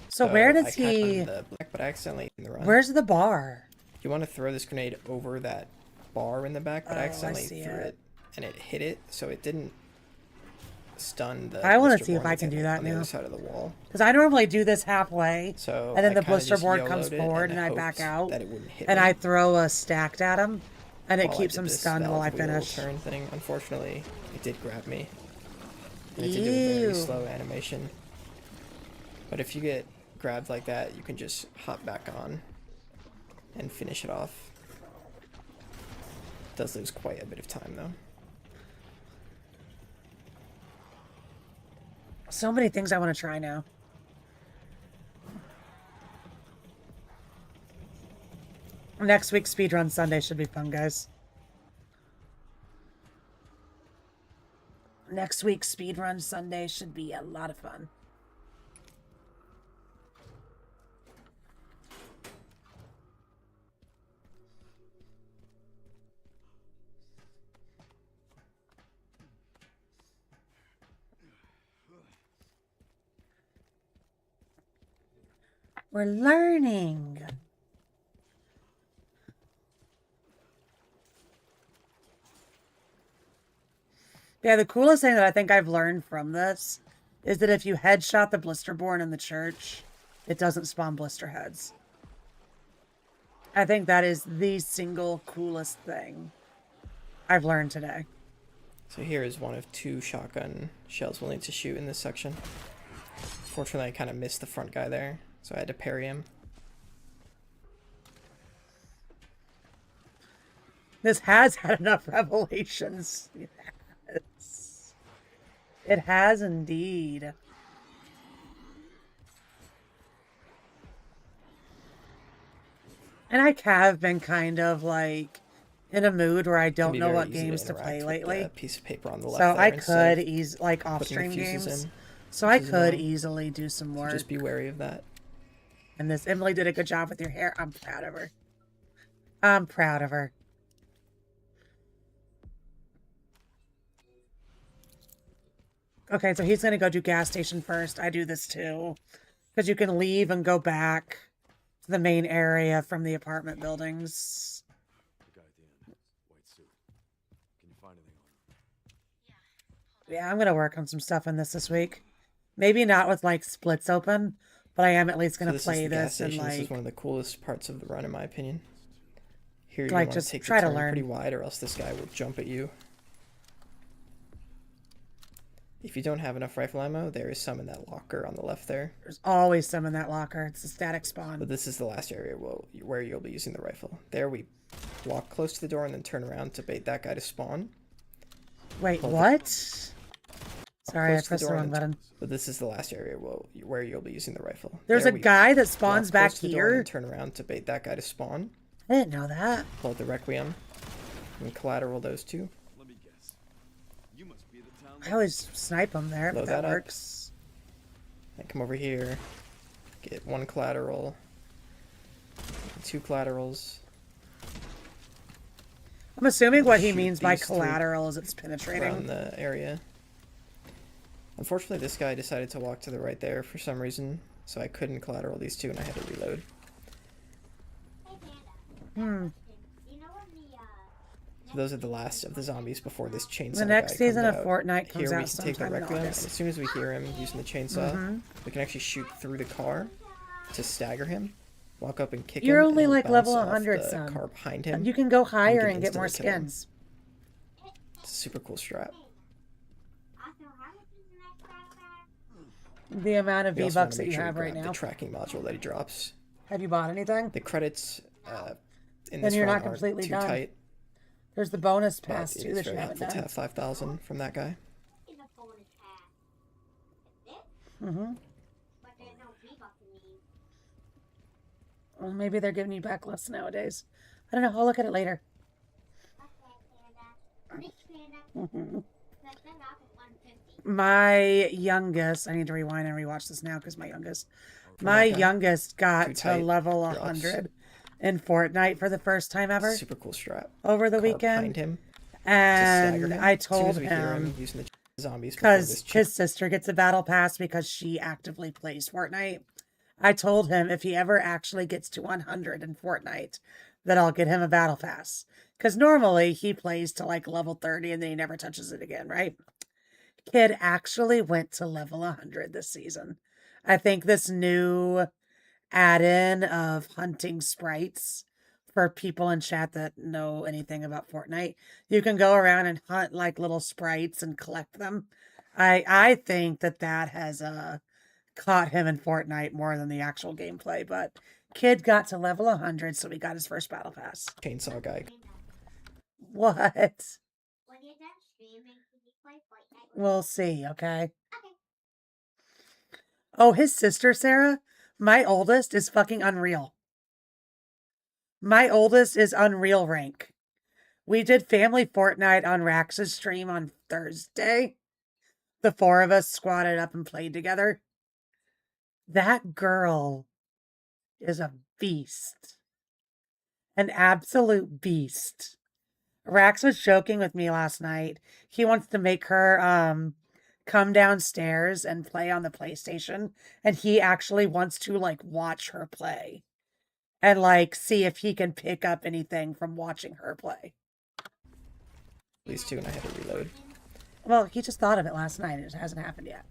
So where does I kinda he... done the black, but I accidentally in the run. Where's the bar? You want to throw this grenade over that bar in the back, but I accidentally threw it and it hit it, so it didn't stun the. I want to Blisterborn see if I that's can do that on the now. other side of the wall. Because I normally do this halfway, So and then I the kinda just Blisterborn comes YOLO'd it forward, and I back hoped out, that it wouldn't hit and me I throw a stacked at him, and it while I keeps did him this stunned while I valve wheel finish. turn thing. Unfortunately, it did grab me. And it did do a very Ew. slow animation. But if you get grabbed like that, you can just hop back on and finish it off. It does lose quite a bit of time though. So many things I want to try now. Next week, Speedrun Sunday should be fun, guys. Next week, Speedrun Sunday should be a lot of fun. We're learning. Yeah, the coolest thing that I think I've learned from this is that if you headshot the Blisterborn in the church, it doesn't spawn blister heads. I think that is the single coolest thing I've learned today. So here is one of 2 shotgun shells we'll need to shoot in this section. Fortunately, I kind of missed the front guy there, so I had to parry him. This has had enough revelations. Yes. It has indeed. And I have been kind of like in a mood where I It can don't be know very what easy games to interact play with lately. the piece of paper on the left So there I instead could of like putting the off-stream fuses games. in, So I which is could annoying. easily do some So work. just be wary of that. And this Emily did a good job with your hair. I'm proud of her. I'm proud of her. Okay, so he's going to go do gas station first. I do this too. Because you can leave and go back to the main area from the apartment buildings. The guy at the end, white suit. Can you find anything on him? Yeah, I'm going to work on some stuff in this week. Maybe not with like splits open, but I am at least going to play this and like... This is one of the coolest parts of the run in my opinion. Here you like, want to just take try the to turn learn. pretty wide or else this guy will jump at you. If you don't have enough rifle ammo, there is some in that locker on the left there. There's always some in that locker. It's a static spawn. But this is the last area where you'll be using the rifle. There we walk close to the door and then turn around to bait that guy to spawn. Wait, Hold it. what? Sorry, I Close to pressed the door wrong and then button. But this is the last area where you'll be using the rifle. There's There a we guy that walk spawns close back to the door and here. then turn around to bait that guy to spawn. I didn't know that. Pull out the Requiem and collateral those 2. Let me guess. You must be the town. I always snipe him there, Load if that that up. works. Then come over here, get 1 collateral, 2 collaterals. I'm assuming what he Shoot means by these 3 collateral is it's around penetrating. the area. Unfortunately, this guy decided to walk to the right there for some reason, so I couldn't collateral these 2 and I had to reload. Hey, Panda. Hmm. You know when the, So those are the last of the zombies before this chainsaw The next guy season comes of out. Fortnite comes Here we out can take the sometime in Requiem, and August. as soon as we hear him using the chainsaw, we can actually shoot through the car to stagger him, walk up and kick You're him, only and like bounce level off 100, the son. car behind him. You can go higher can and get more instantly kill him. skins. It's a super cool strat. also, how much is the next backpack? The amount of We also wanna V-Bucks that make you sure we have right grab now. the tracking module that he drops. Have you bought anything? The credits in Then this you're run not aren't completely too done. tight, There's the bonus but pass it too is that you very haven't helpful to done. have 5,000 from that guy. Is a bonus pass. This? Mm-hmm. But there's no V-Bucks in these. Well, maybe they're giving you back less nowadays. I don't know. I'll look at it later. My youngest, I need to rewind and rewatch this now because my that guy. youngest got Too to tight, level drops. 100 in Fortnite for the first time ever Super cool strap. over the Car behind weekend. him to stagger And him. I As soon told as we hear him, him using the zombies before because this his sister gets a battle pass because she actively plays Fortnite. I told him if he ever actually gets to 100 in Fortnite, that I'll get him a battle pass. Because normally he plays to like level 30 and then he never touches it again, right? Kid actually went to level 100 this season. I think this new add-in of hunting sprites for people in chat that know anything about Fortnite. You can go around and hunt like little sprites and collect them. I think that has caught him in Fortnite more than the actual gameplay, but kid got to level 100, so he got his first battle pass. chainsaw guy. What? When you're done streaming, can you play Fortnite? We'll see, okay? Okay. Oh, his sister, Sarah, my oldest, is fucking Unreal. My oldest is Unreal rank. We did family Fortnite on Rax's stream on Thursday. The four of us squatted up and played together. That girl is a beast. An absolute beast. Rax was joking with me last night. He wants to make her come downstairs and play on the PlayStation, and he actually wants to like watch her play and like see if he can pick up anything from watching her play. These two, and I had to reload. Well, he just thought of it last night and it hasn't happened yet.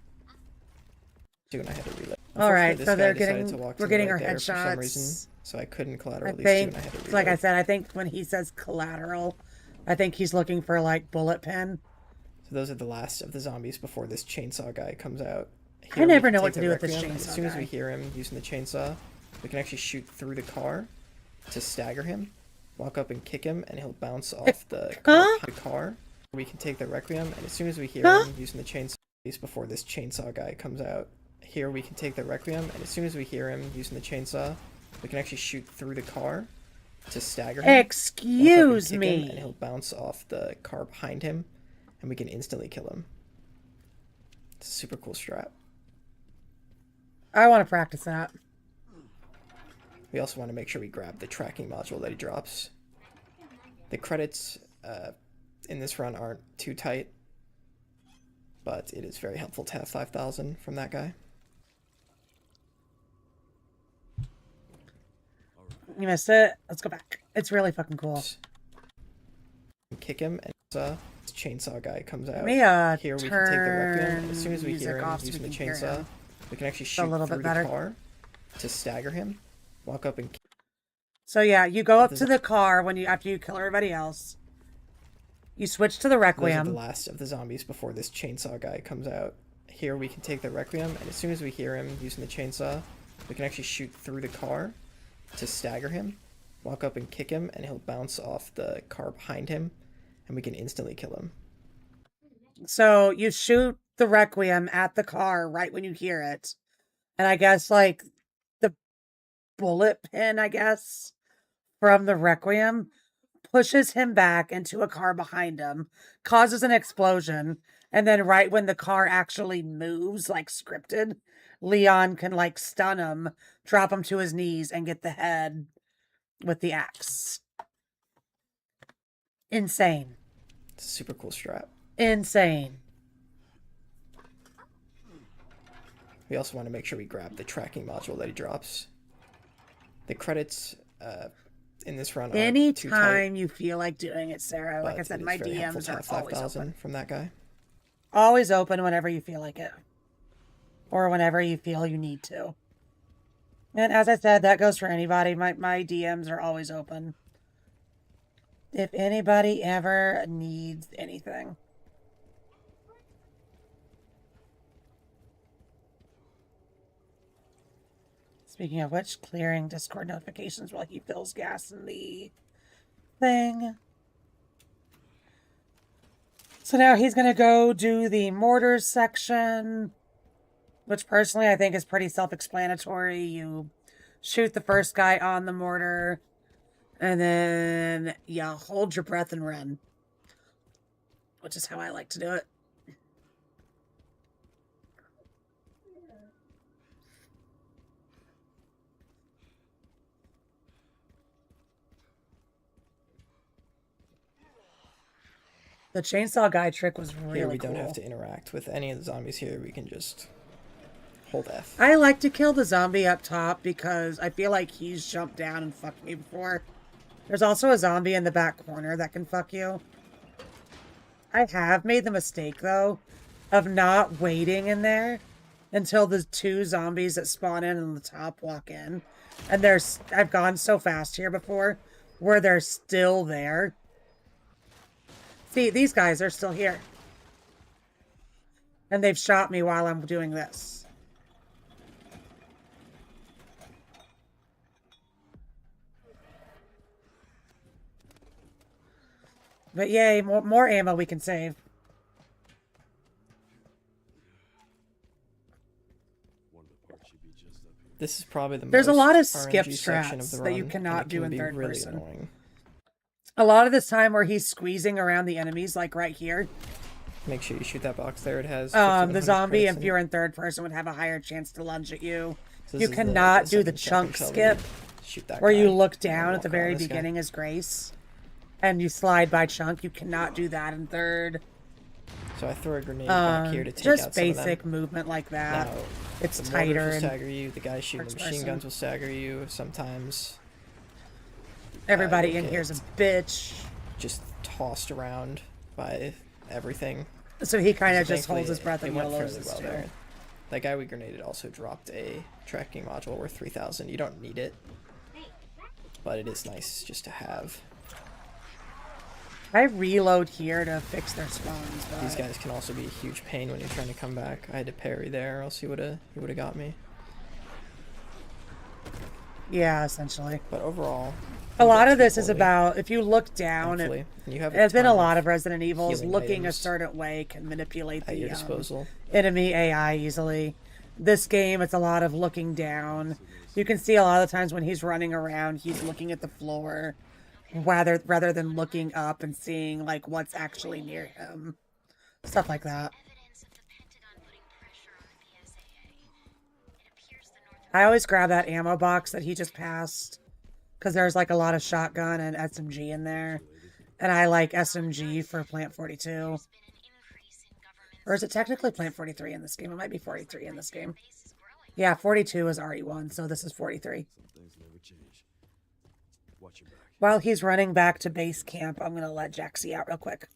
And I had to reload. All right, This so guy they're decided getting to walk to we're the getting right our there for some reason, headshots. so I couldn't collateral I these two, think, and I had to reload. like I said, I think when he says collateral, I think he's looking for like bullet pen. So those are the last of the zombies before this chainsaw guy comes out. I Here we never can know take what to the do with this Requiem, and chainsaw as soon as we guy. hear him using the chainsaw, we can actually shoot through the car to stagger him, walk up and kick him, and he'll bounce off the car. We can take the Requiem, and as soon as we hear him using the chainsaw before this chainsaw guy comes out. Here we can take the Requiem, and as soon as we hear him using the chainsaw, we can actually shoot through the car to stagger him. Excuse Him, me. and he'll bounce off the car behind him, and we can instantly kill him. It's a super cool strat. I want to practice that. We also want to make sure we grab the tracking module that he drops. The credits in this run aren't too tight, but it is very helpful to have 5,000 from that guy. You missed it. Let's go back. It's really fucking cool. Kick him, and this chainsaw guy comes out. Let me Here we can take the Requiem, and as soon turn as we music hear him off so using we the can hear chainsaw, him. we can actually a shoot little through bit the better. car to stagger him, walk up and So yeah, you go up to the car when you after you kill everybody else. You switch to the Those are the Requiem. last of the zombies before this chainsaw guy comes out. Here we can take the Requiem, and as soon as we hear him using the chainsaw, we can actually shoot through the car to stagger him, walk up and kick him, and he'll bounce off the car behind him, and we can instantly kill him. So you shoot the Requiem at the car right when you hear it. And I guess like the bullet pin, I guess, from the Requiem pushes him back into a car behind him, causes an explosion, and then right when the car actually moves, like scripted, Leon can like stun him, drop him to his knees, and get the head with the axe. Insane. It's a super cool strat. Insane. We also want to make sure we grab the tracking module that he drops. The credits in this run aren't too tight, Anytime you feel like doing it, Sarah, like I but said, it is my very helpful DMs to are have always 5,000 open. from that guy. Always open whenever you feel like it. Or whenever you feel you need to. And as I said, that goes for anybody. My DMs are always open. If anybody ever needs anything. Speaking of which, clearing Discord notifications while he fills gas in the thing. So now he's going to go do the mortars section, which personally I think is pretty self-explanatory. You shoot the first guy on the mortar, and then, yeah, hold your breath and run. which is how I like to do it. The chainsaw guy trick was really Here we cool. don't have to interact with any of the zombies here. We can just hold F. I like to kill the zombie up top because I feel like he's jumped down and fucked me before. There's also a zombie in the back corner that can fuck you. I have made the mistake, though, of not waiting in there until the 2 zombies that spawn in on the top walk in. And I've gone so fast here before where they're still there. See, these guys are still here. And they've shot me while I'm doing this. But yay, more ammo we can save. One of the parts should be just up here. This is probably the There's a most lot of RNG skip section of strats the that you run, cannot and it do can in be third really person. annoying. A lot of this time where he's squeezing around the enemies, like right here. Make sure you shoot that box there. It has The 5100 zombie, credits if in you're it. in third person, would have a higher chance to lunge at you. So You this is cannot do the 7 chunk seconds skip, I'll shoot that where guy you look and then down at walk the around very this guy. beginning as Grace, and you slide by chunk. You cannot do that in third. So I throw a grenade back here to take Just out some of basic them. movement like that. Now, It's the mortars tighter will and stagger you. The guys shooting the first machine person. guns will stagger you. Sometimes Everybody you'll in here's a get bitch. just tossed around by everything. So he kind of So just holds his thankfully, breath it and went YOLOs fairly this well too. there. That guy we grenaded also dropped a tracking module worth 3,000. You don't need it, but it is nice just to have. I reload here to fix their spawns, but These guys can also be a huge pain when you're trying to come back. I had to parry there, or else he would have got me. yeah, essentially. But overall, A you lot get of this to is fully, about, if you look down, thankfully, and you have there's been a ton lot of Resident Evils healing looking a items certain way can manipulate at your the disposal. enemy AI easily. This game, it's a lot of looking down. You can see a lot of the times when he's running around, he's looking at the floor rather than looking up and seeing like what's actually near him. Stuff like that. I always grab that ammo box that he just passed because there's like a lot of shotgun and SMG in there. And I like SMG for Plant 42. Or is it technically Plant 43 in this game? It might be 43 in this game. Yeah, 42 is RE1, so this is 43. Some things never change. Watch your back. While he's running back to base camp, I'm going to let Jaxie out real quick.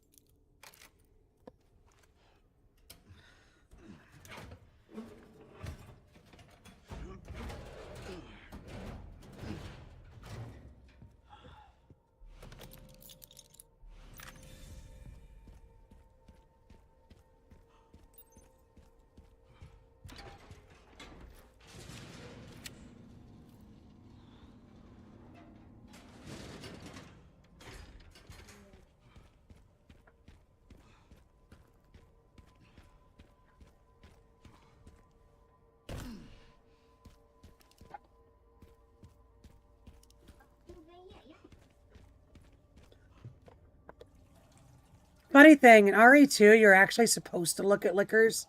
Funny thing, in RE2, you're actually supposed to look at liquors.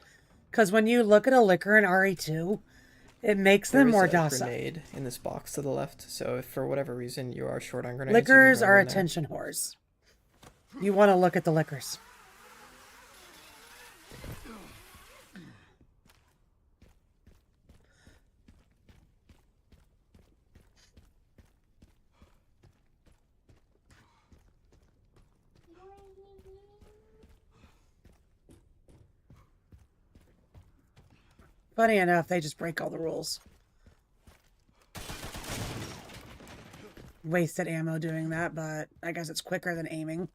Because when you look at a liquor in RE2, it makes them more There is a docile. grenade in this box to the left, so if for whatever reason you are short on grenades, Liquors you can are grab one there. attention whores. You want to look at the liquors. Funny enough, they just break all the rules. Wasted ammo doing that, but I guess it's quicker than aiming.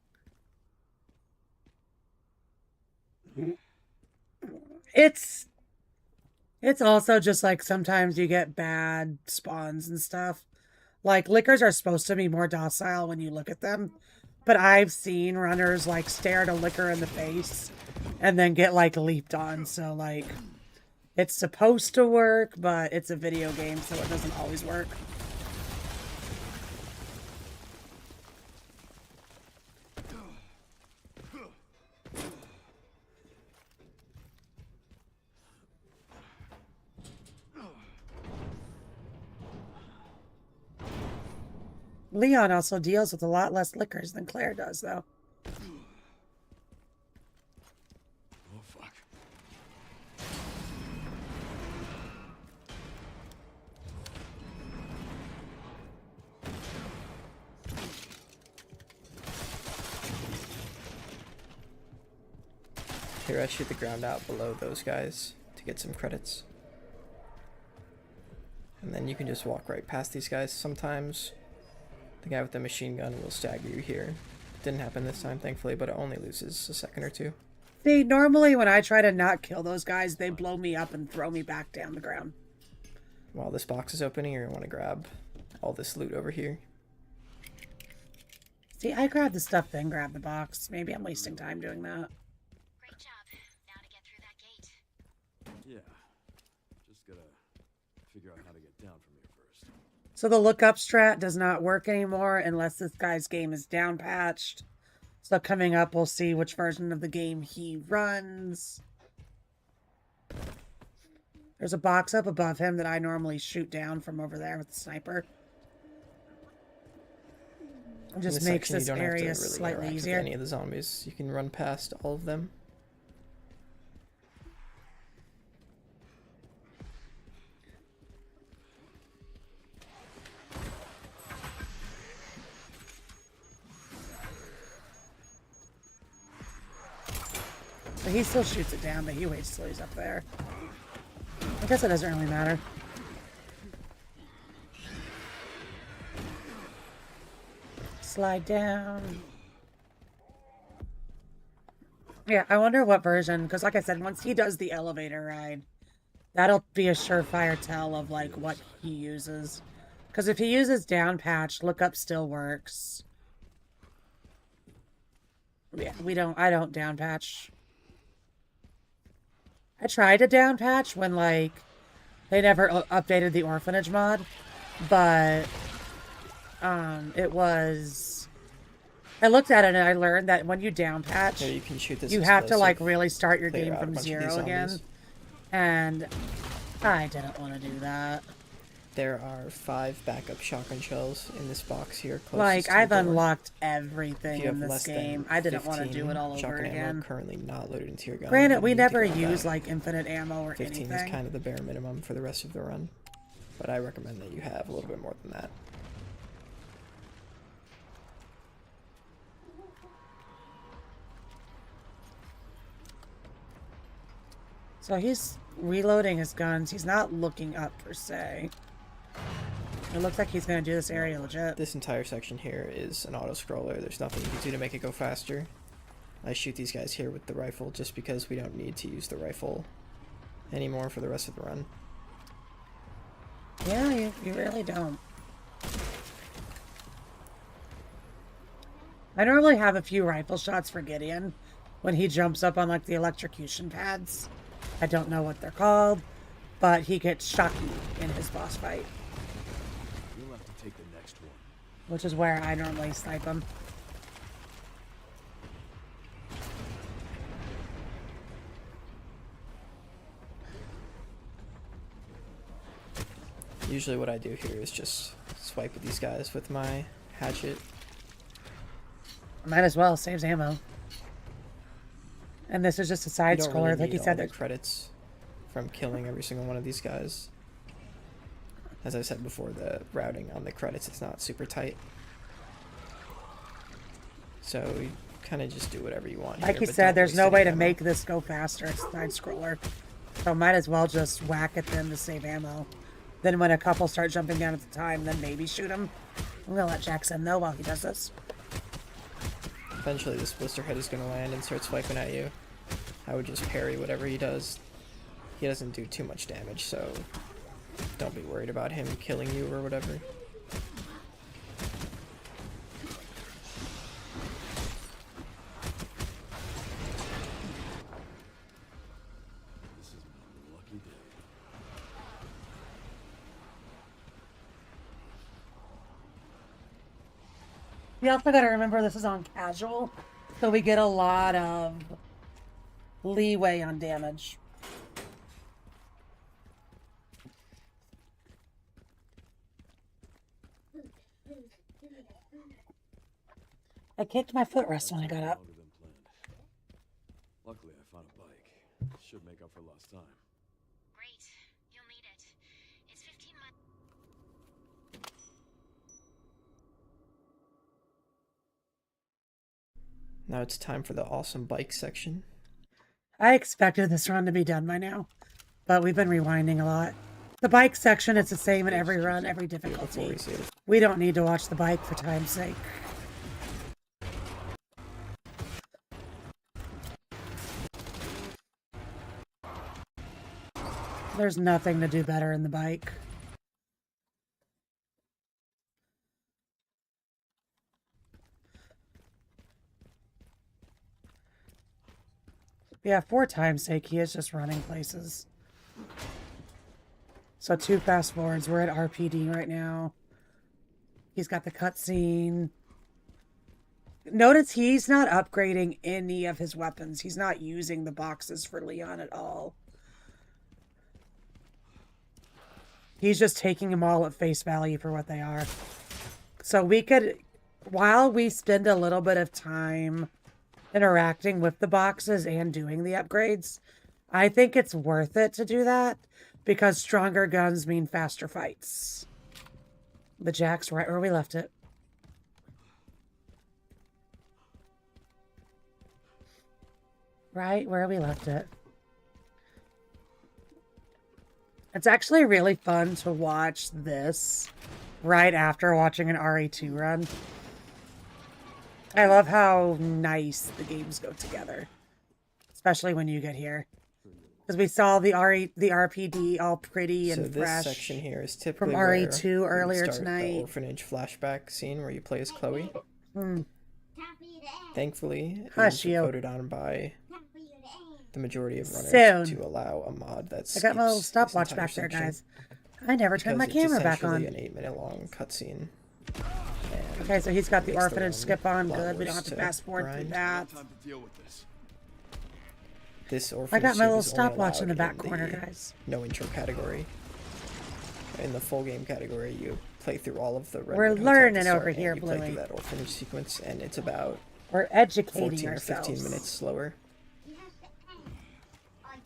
It's also just like sometimes you get bad spawns and stuff. Like liquors are supposed to be more docile when you look at them, but I've seen runners like stare at a liquor in the face and then get like leaped on. So like it's supposed to work, but it's a video game, so it doesn't always work. Leon also deals with a lot less liquors than Claire does, though. Oh, fuck. Here, I shoot the ground out below those guys to get some credits. And then you can just walk right past these guys. Sometimes the guy with the machine gun will stagger you here. Didn't happen this time, thankfully, but it only loses a second or two. See, normally when I try to not kill those guys, they blow me up and throw me back down the ground. While this box is opening, you're going to want to grab all this loot over here. See, I grabbed the stuff, then grabbed the box. Maybe I'm wasting time doing that. Great job. Now to get through that gate. Yeah. Just gotta figure out how to get down from here first. So the lookup strat does not work anymore unless this guy's game is down patched. So coming up, we'll see which version of the game he runs. There's a box up above him that I normally shoot down from over there with the sniper. It just makes this area slightly easier. Any of the zombies, you can run past all of them. But he still shoots it down, but he waits till he's up there. I guess it doesn't really matter. Slide down. Yeah, I wonder what version, because like I said, once he does the elevator ride, that'll be a surefire tell of like what he uses. Because if he uses down patch, lookup still works. Yeah, I don't down patch. I tried to down patch when like they never updated the Orphanage mod, but it was, I looked at it and I learned that when you down patch, Here, you can shoot this you have to like explosive, really start your clear game out a from bunch of these zero again, zombies. and I didn't want to do that. There are 5 backup shotgun shells in this box here. Like, closest to I've the door. unlocked If everything you in have this less than game. I didn't want to do 15 it all over shotgun ammo again. currently not loaded into your gun. Granted, you we need to never grab use that. like infinite ammo or 15 anything. is kind of the bare minimum for the rest of the run, but I recommend that you have a little bit more than that. So he's reloading his guns. He's not looking up per se. It looks like he's going to do this area legit. This entire section here is an auto scroller. There's nothing you can do to make it go faster. I shoot these guys here with the rifle just because we don't need to use the rifle anymore for the rest of the run. Yeah, you really don't. I normally have a few rifle shots for Gideon when he jumps up on like the electrocution pads. I don't know what they're called, but he gets shocky in his boss fight, You'll have to take the next one. which is where I normally snipe him. Usually what I do here is just swipe at these guys with my hatchet. Might as well, saves ammo. And this is just a side You don't scroller, really like you need said. all the credits from killing every single one of these guys. As I said before, the routing on the credits is not super tight. So you kind of just do whatever you want. Like here, you but said, don't there's waste no any way to ammo. make this go faster. It's a side scroller. So might as well just whack at them to save ammo. Then when a couple start jumping down at the time, then maybe shoot them. I'm gonna let Jackson know while he does this. Eventually this blister head is going to land and start swiping at you. I would just parry whatever he does. He doesn't do too much damage, so don't be worried about him killing you or whatever. This is my lucky day. You also gotta remember this is on casual, so we get a lot of leeway on damage. I kicked my footrest when I got up. Longer than planned. Luckily, I found a bike. Should make up for lost time. Great. You'll need it. It's 15 miles. Now it's time for the awesome bike section. I expected this run to be done by now, but we've been rewinding a lot. The bike section, it's the same in every run, every Before difficulty. we see it. We don't need to watch the bike for time's sake. There's nothing to do better in the bike. Yeah, for time's sake, he is just running places. So 2 fast forwards. We're at RPD right now. He's got the cutscene. Notice he's not upgrading any of his weapons. He's not using the boxes for Leon at all. He's just taking them all at face value for what they are. So we could, while we spend a little bit of time interacting with the boxes and doing the upgrades, I think it's worth it to do that because stronger guns mean faster fights. The jack's right where we left it. Right where we left it. It's actually really fun to watch this right after watching an RE2 run. I love how nice the games go together, especially when you get here. Because we saw the RPD all pretty and So this fresh section here is typically from where RE2 we earlier start tonight. The orphanage flashback scene where you play as Chloe. Thankfully, it was Hush you. voted on by the majority of runners Soon. to allow a mod that I got my little skips this stopwatch entire back there, section guys. I never turned my because it's camera back on. essentially an 8-minute-long cutscene. And Okay, so he's got the makes the orphanage run skip on. a lot Good. We don't worse have to to fast forward through grind. that. Time to deal with this. This I orphanage got my suit little is only stopwatch in the allowed back corner, the guys. no intro category. In the full game category, you play through all of the Redwood We're Hotel learning to start, over and here, you play Bluey. through that orphanage sequence, and it's about We're educating 14 or ourselves. 15 minutes slower. You have to end.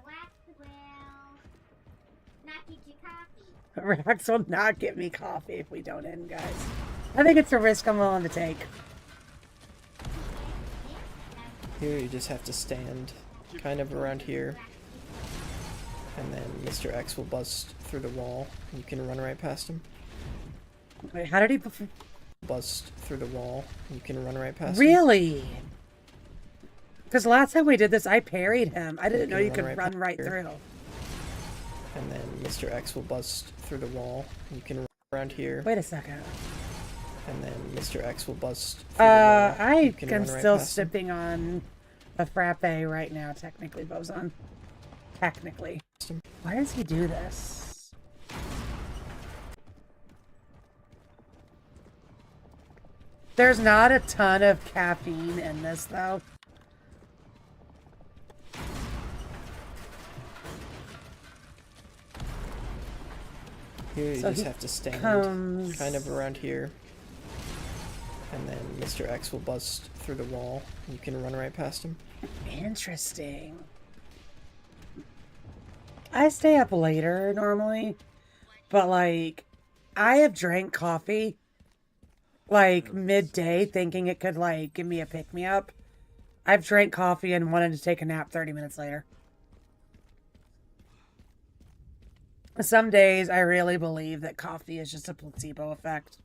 Wax will not get you coffee. Rex will not get me coffee if we don't end, guys. I think it's a risk I'm willing to take. Here you just have to stand kind of around here, and then Mr. X will bust through the wall. You can run right past him. Wait, how did he... Bust through the wall. You can run right past him. Really? Because last time we did this, I parried him. I didn't know you run could right run past right here. through. And then Mr. X will bust through the wall. You can run around here. Wait a second. And then Mr. X will bust through the wall. I You can am run right still past him. sipping on a frappe right now, technically, Bozon. Technically. Why does he do this? There's not a ton of caffeine in this, though. Here you So just he have to stand comes- kind of around here. And then Mr. X will bust through the wall. You can run right past him. Interesting. I stay up later normally, but like, I have drank coffee like midday thinking it could like give me a pick me up. I've drank coffee and wanted to take a nap 30 minutes later. Some days I really believe that coffee is just a placebo effect.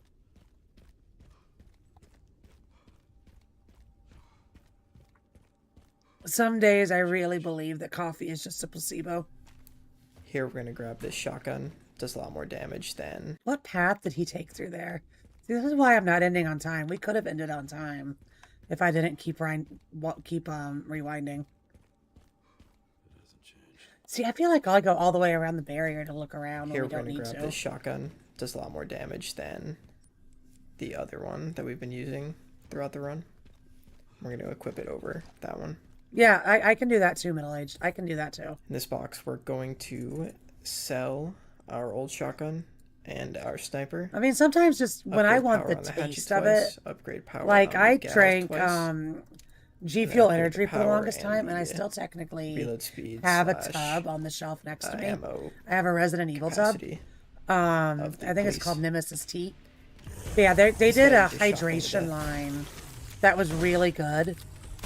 Some days I really believe that coffee is just a placebo. Here we're going to grab this shotgun. Does a lot more damage than... What path did he take through there? See, this is why I'm not ending on time. We could have ended on time if I didn't keep rewinding. It hasn't changed. See, I feel like I go all the way around the barrier to look around Here when we're we don't going to need grab to. this shotgun. Does a lot more damage than the other one that we've been using throughout the run. We're going to equip it over that one. Yeah, I can do that too, middle-aged. I can do that too. In this box, we're going to sell our old shotgun and our sniper. I mean, sometimes just when I Upgrade want power the on hatchet taste of twice, it, upgrade power like on I the gals drank twice, G and Fuel upgrade Energy the for the power longest time, and I the still technically reload speed have a slash tub on the shelf next to me. ammo I have a Resident Evil tub. capacity. I the think it's called police. Nemesis Tea. But yeah, they Instead did a of just shotgun to hydration death. line that was really good.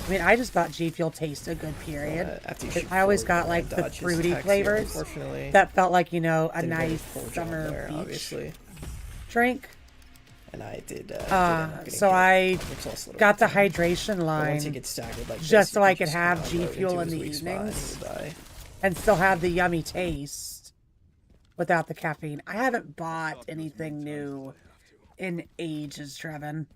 I mean, I just thought G Fuel tasted good, period. After you shoot I always forward, got like the dodge his fruity attacks here, flavors unfortunately. that felt like, you know, a Did a very nice poor job summer there, beach obviously. drink. And I did end up getting So hit, I which is also a little got the concerning. hydration But once he line gets staggered like just this, so you I can could just have kinda G unload Fuel into in his the weak spot and evenings he will die. and still have the yummy taste without the caffeine. I haven't bought anything new in ages, Trevin.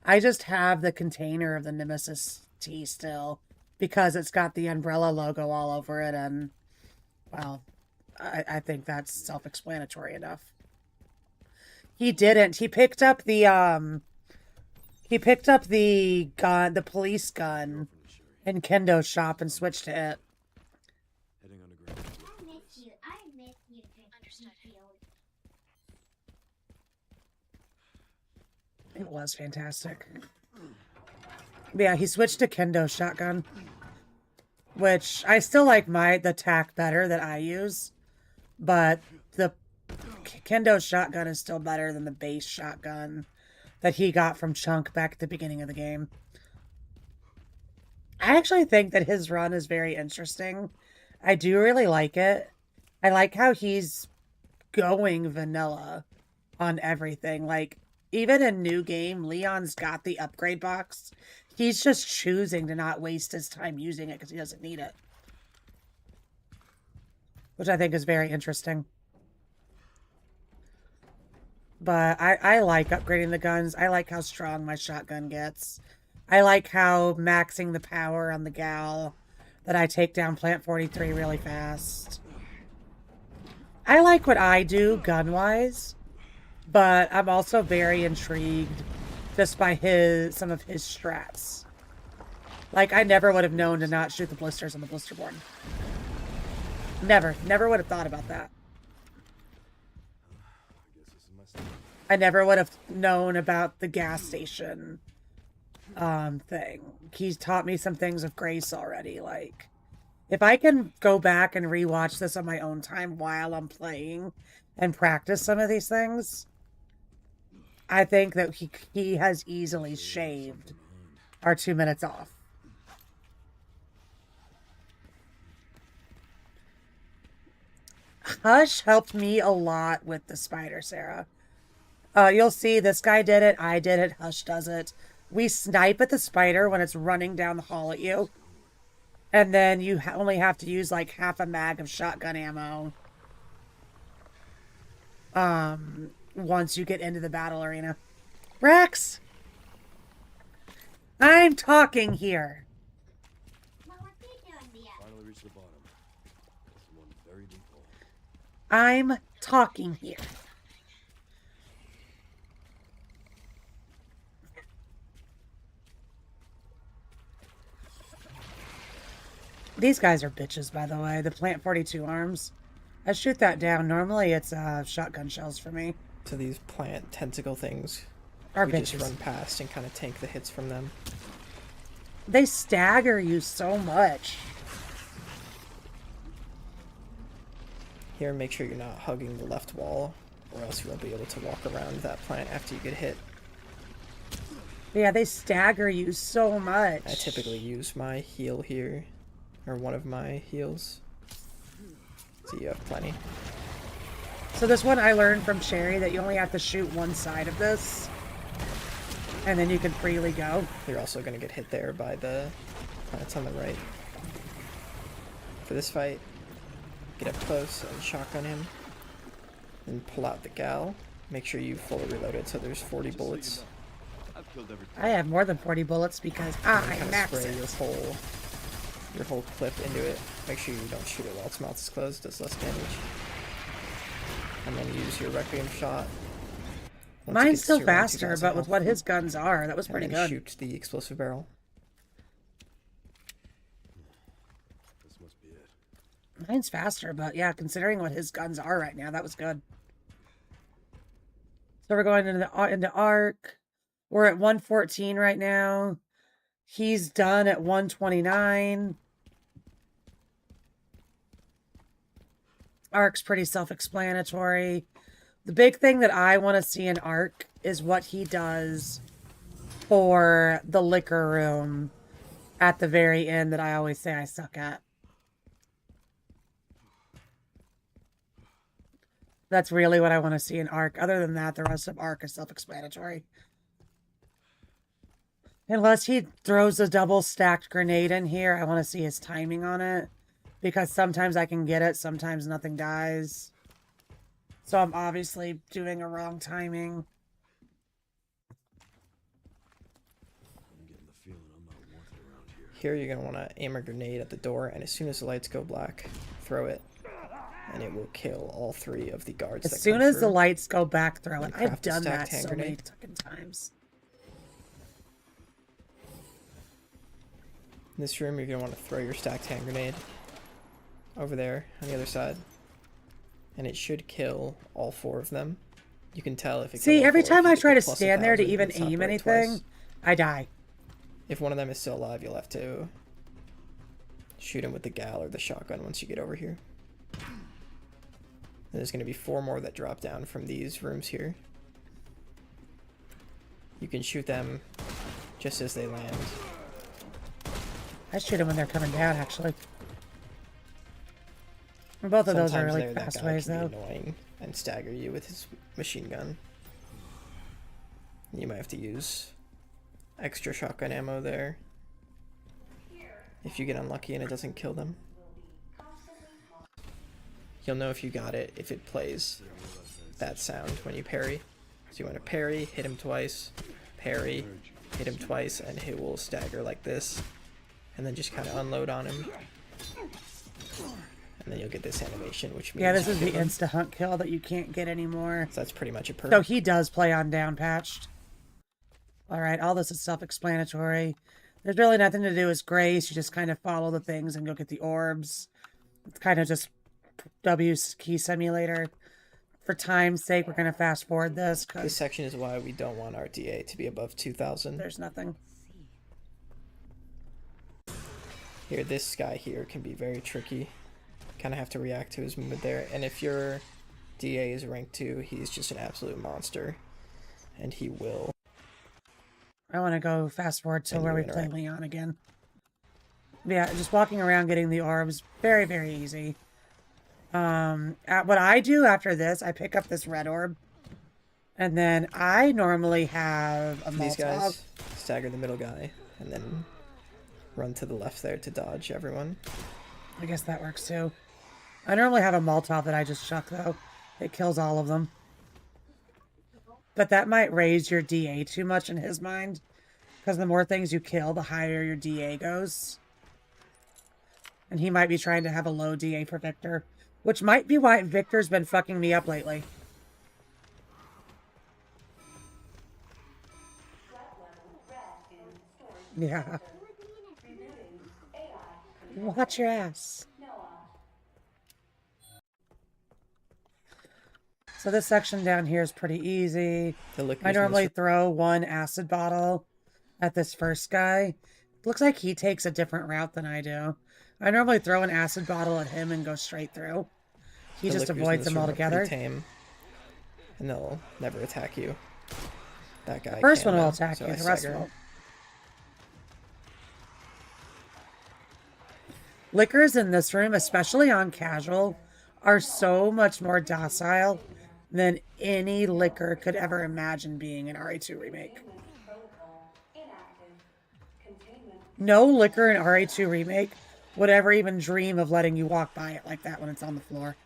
I just have the container of the Nemesis tea still because it's got the umbrella logo all over it, and well, I think that's self-explanatory enough. He didn't. He picked up the gun, the police gun in Kendo's shop and switched to it. Heading underground. I miss you, Understood. It was fantastic. But yeah, he switched to Kendo's shotgun, which I still like the tack better that I use, but the Kendo's shotgun is still better than the base shotgun that he got from Chunk back at the beginning of the game. I actually think that his run is very interesting. I do really like it. I like how he's going vanilla on everything. Like, even in New Game, Leon's got the upgrade box. He's just choosing to not waste his time using it because he doesn't need it. Which I think is very interesting. But I like upgrading the guns. I like how strong my shotgun gets. I like how maxing the power on the gal that I take down Plant 43 really fast. I like what I do gun-wise, but I'm also very intrigued just by some of his strats. Like, I never would have known to not shoot the blisters on the blisterboard. Never would have thought about that. I guess this is my step. I never would have known about the gas station thing. He's taught me some things of grace already. Like, if I can go back and rewatch this on my own time while I'm playing and practice some of these things, I think that he has easily shaved our 2 minutes off. Hush helped me a lot with the spider, Sarah. You'll see this guy did it, I did it, Hush does it. We snipe at the spider when it's running down the hall at you. And then you only have to use like half a mag of shotgun ammo. Once you get into the battle arena. Rex! I'm talking here. Finally reached the bottom. It's one very deep hole. I'm talking here. These guys are bitches, by the way. The Plant 42 arms. I shoot that down. Normally it's shotgun shells for me. So these plant tentacle things, Are we just bitches. run past and kind of tank the hits from them. They stagger you so much. Here, make sure you're not hugging the left wall, or else you won't be able to walk around that plant after you get hit. Yeah, they stagger you so much. I typically use my heal here, or one of my heals. So you have plenty. So this one I learned from Sherry that you only have to shoot one side of this. And then you can freely go. You're also going to get hit there by the plants on the right. For this fight, get up close and shotgun him. Then pull out the gal. Make sure you fully reload it so there's 40 bullets. I've killed every I have more than 40 bullets because And I then kind of max spray it. your whole clip into it. Make sure you don't shoot it while its mouth is closed, does less damage. And then use your Requiem shot. Once it Mine's gets still to around faster, 2,000 but with health, what his guns are, that was and pretty then good. shoot the explosive barrel. This must be it. Mine's faster, but yeah, considering what his guns are right now, that was good. So we're going into Arc. We're at 114 right now. He's done at 129. Arc's pretty self-explanatory. The big thing that I want to see in Arc is what he does for the liquor room at the very end that I always say I suck at. That's really what I want to see in Arc. Other than that, the rest of Arc is self-explanatory. Unless he throws a double-stacked grenade in here, I want to see his timing on it. Because sometimes I can get it, sometimes nothing dies. So I'm obviously doing a wrong timing. I'm getting the feeling I'm not wanted around here. Here you're going to want to aim a grenade at the door, and as soon as the lights go black, throw it. And it will kill all 3 of the guards. As soon as the lights go back, throw it. I've Craft a done that stacked hand so many grenade. fucking times. In this room, you're going to want to throw your stacked hand grenade over there on the other side. And it should kill all 4 of them. You can tell if it See, kills all every 4 time if you I get try the to plus stand there to 1,000, even it's not aim bright anything, twice. I die. If one of them is still alive, you'll have to shoot him with the gal or the shotgun once you get over here. There's going to be 4 more that drop down from these rooms here. You can shoot them just as they land. I shoot them when they're coming down, actually. Both of those are Sometimes really that fast guy ways, can though. be annoying and stagger you with his machine gun. You might have to use extra shotgun ammo there if you get unlucky and it doesn't kill them. You'll know if you got it if it plays that sound when you parry. So you want to parry, hit him twice, parry, hit him twice, and he will stagger like this. And then just kind of unload on him. And then you'll get this animation, which means... Yeah, this is you the kill him. insta-hunt kill that you can't get anymore. So that's pretty much a perk. So he does play on down-patched. Alright, all this is self-explanatory. There's really nothing to do with Grace. You just kind of follow the things and go get the orbs. It's kind of just W key simulator. For time's sake, we're going to fast forward this This because section is why we don't want our DA to be above 2,000. there's nothing. Here, this guy here can be very tricky. Kind of have to react to his movement there. And if your DA is rank 2, he's just an absolute monster. And he will. I want to go fast forward to And where you we play interact. Leon again. Yeah, just walking around getting the orbs. Very, very easy. What I do after this, I pick up this red orb. And then I normally have a These Molotov. guys stagger the middle guy. And then run to the left there to dodge everyone. I guess that works too. I normally have a Molotov that I just chuck, though. It kills all of them. But that might raise your DA too much in his mind. Because the more things you kill, the higher your DA goes. And he might be trying to have a low DA for Victor. Which might be why Victor's been fucking me up lately. Yeah. Watch your ass. So this section down here is pretty easy. The I liquor's normally most- throw one acid bottle at this first guy. Looks like he takes a different route than I do. I normally throw an acid bottle at him and go straight through. He the just liquors in avoids this them room are pretty altogether. Tame, and they'll never attack you. That guy. First can one will now, attack so you, I the rest stagger. won't. Liquors in this room, especially on casual, are so much more docile than any liquor could ever imagine being in RE2 Remake. No liquor in RE2 Remake would ever even dream of letting you walk by it like that when it's on the floor.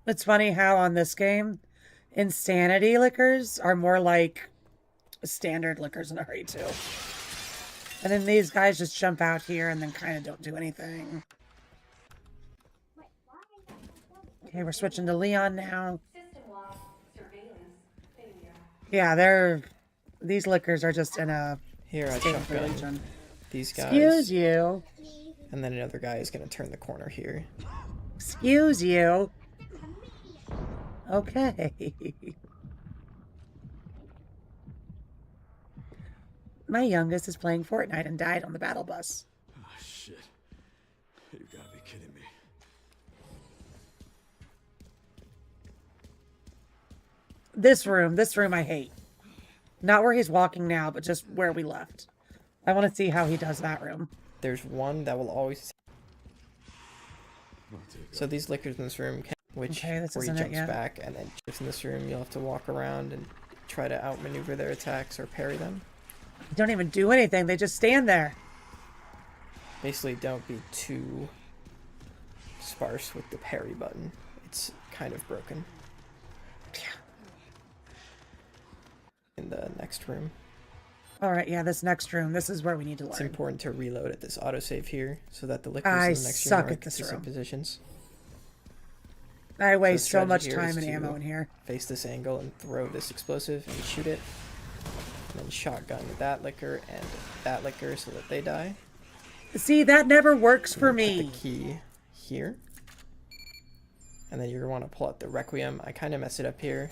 It's funny how on this game, insanity liquors are more like standard liquors in RE2. And then these guys just jump out here and then kind of don't do anything. Okay, we're switching to Leon now. System-wide surveillance failure. Yeah, these liquors are just in a Here, I state of shotgun religion. these guys. Excuse you. And then another guy is going to turn the corner here. Excuse you. Okay. My youngest is playing Fortnite and died on the battle bus. Oh, shit. You gotta be kidding me. This room I hate. Not where he's walking now, but just where we left. I want to see how he does that room. There's one that will always... I'll take it. So these lickers in this room, which Okay, this where he isn't it jumps yet. back, and then just in this room, you'll have to walk around and try to outmaneuver their attacks or parry them. They don't even do anything. They just stand there. Basically, don't be too sparse with the parry button. It's kind of broken. In the next room. All right, yeah, this next room. This is where we need to It's learn. important to reload at this autosave here so that the lickers I in the next suck room are at this consistent room. positions. I waste so strategy much here time is and to ammo in here. Face this angle and throw this explosive and shoot it. And then shotgun that licker and that licker so that they die. See, that never works for Put me. the key here. And then you're going to want to pull out the Requiem. I kind of mess it up here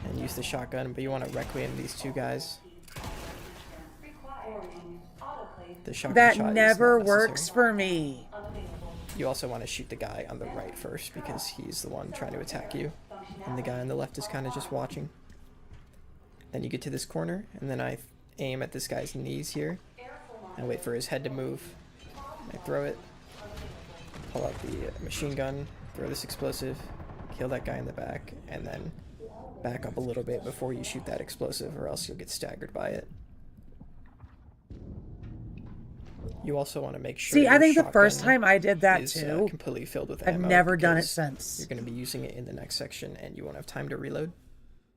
and use the shotgun, but you want to Requiem these two guys. The shotgun That shot is never not works necessary. for me. You also want to shoot the guy on the right first because he's the one trying to attack you. And the guy on the left is kind of just watching. Then you get to this corner, and then I aim at this guy's knees here. And wait for his head to move. I throw it. Pull out the machine gun. Throw this explosive. Kill that guy in the back. And then back up a little bit before you shoot that explosive, or else you'll get staggered by it. You also want to make sure. See, I your think the first shotgun time I did that is, too. completely filled with I've ammo never done it because since. You're going to be using it in the next section, and you won't have time to reload.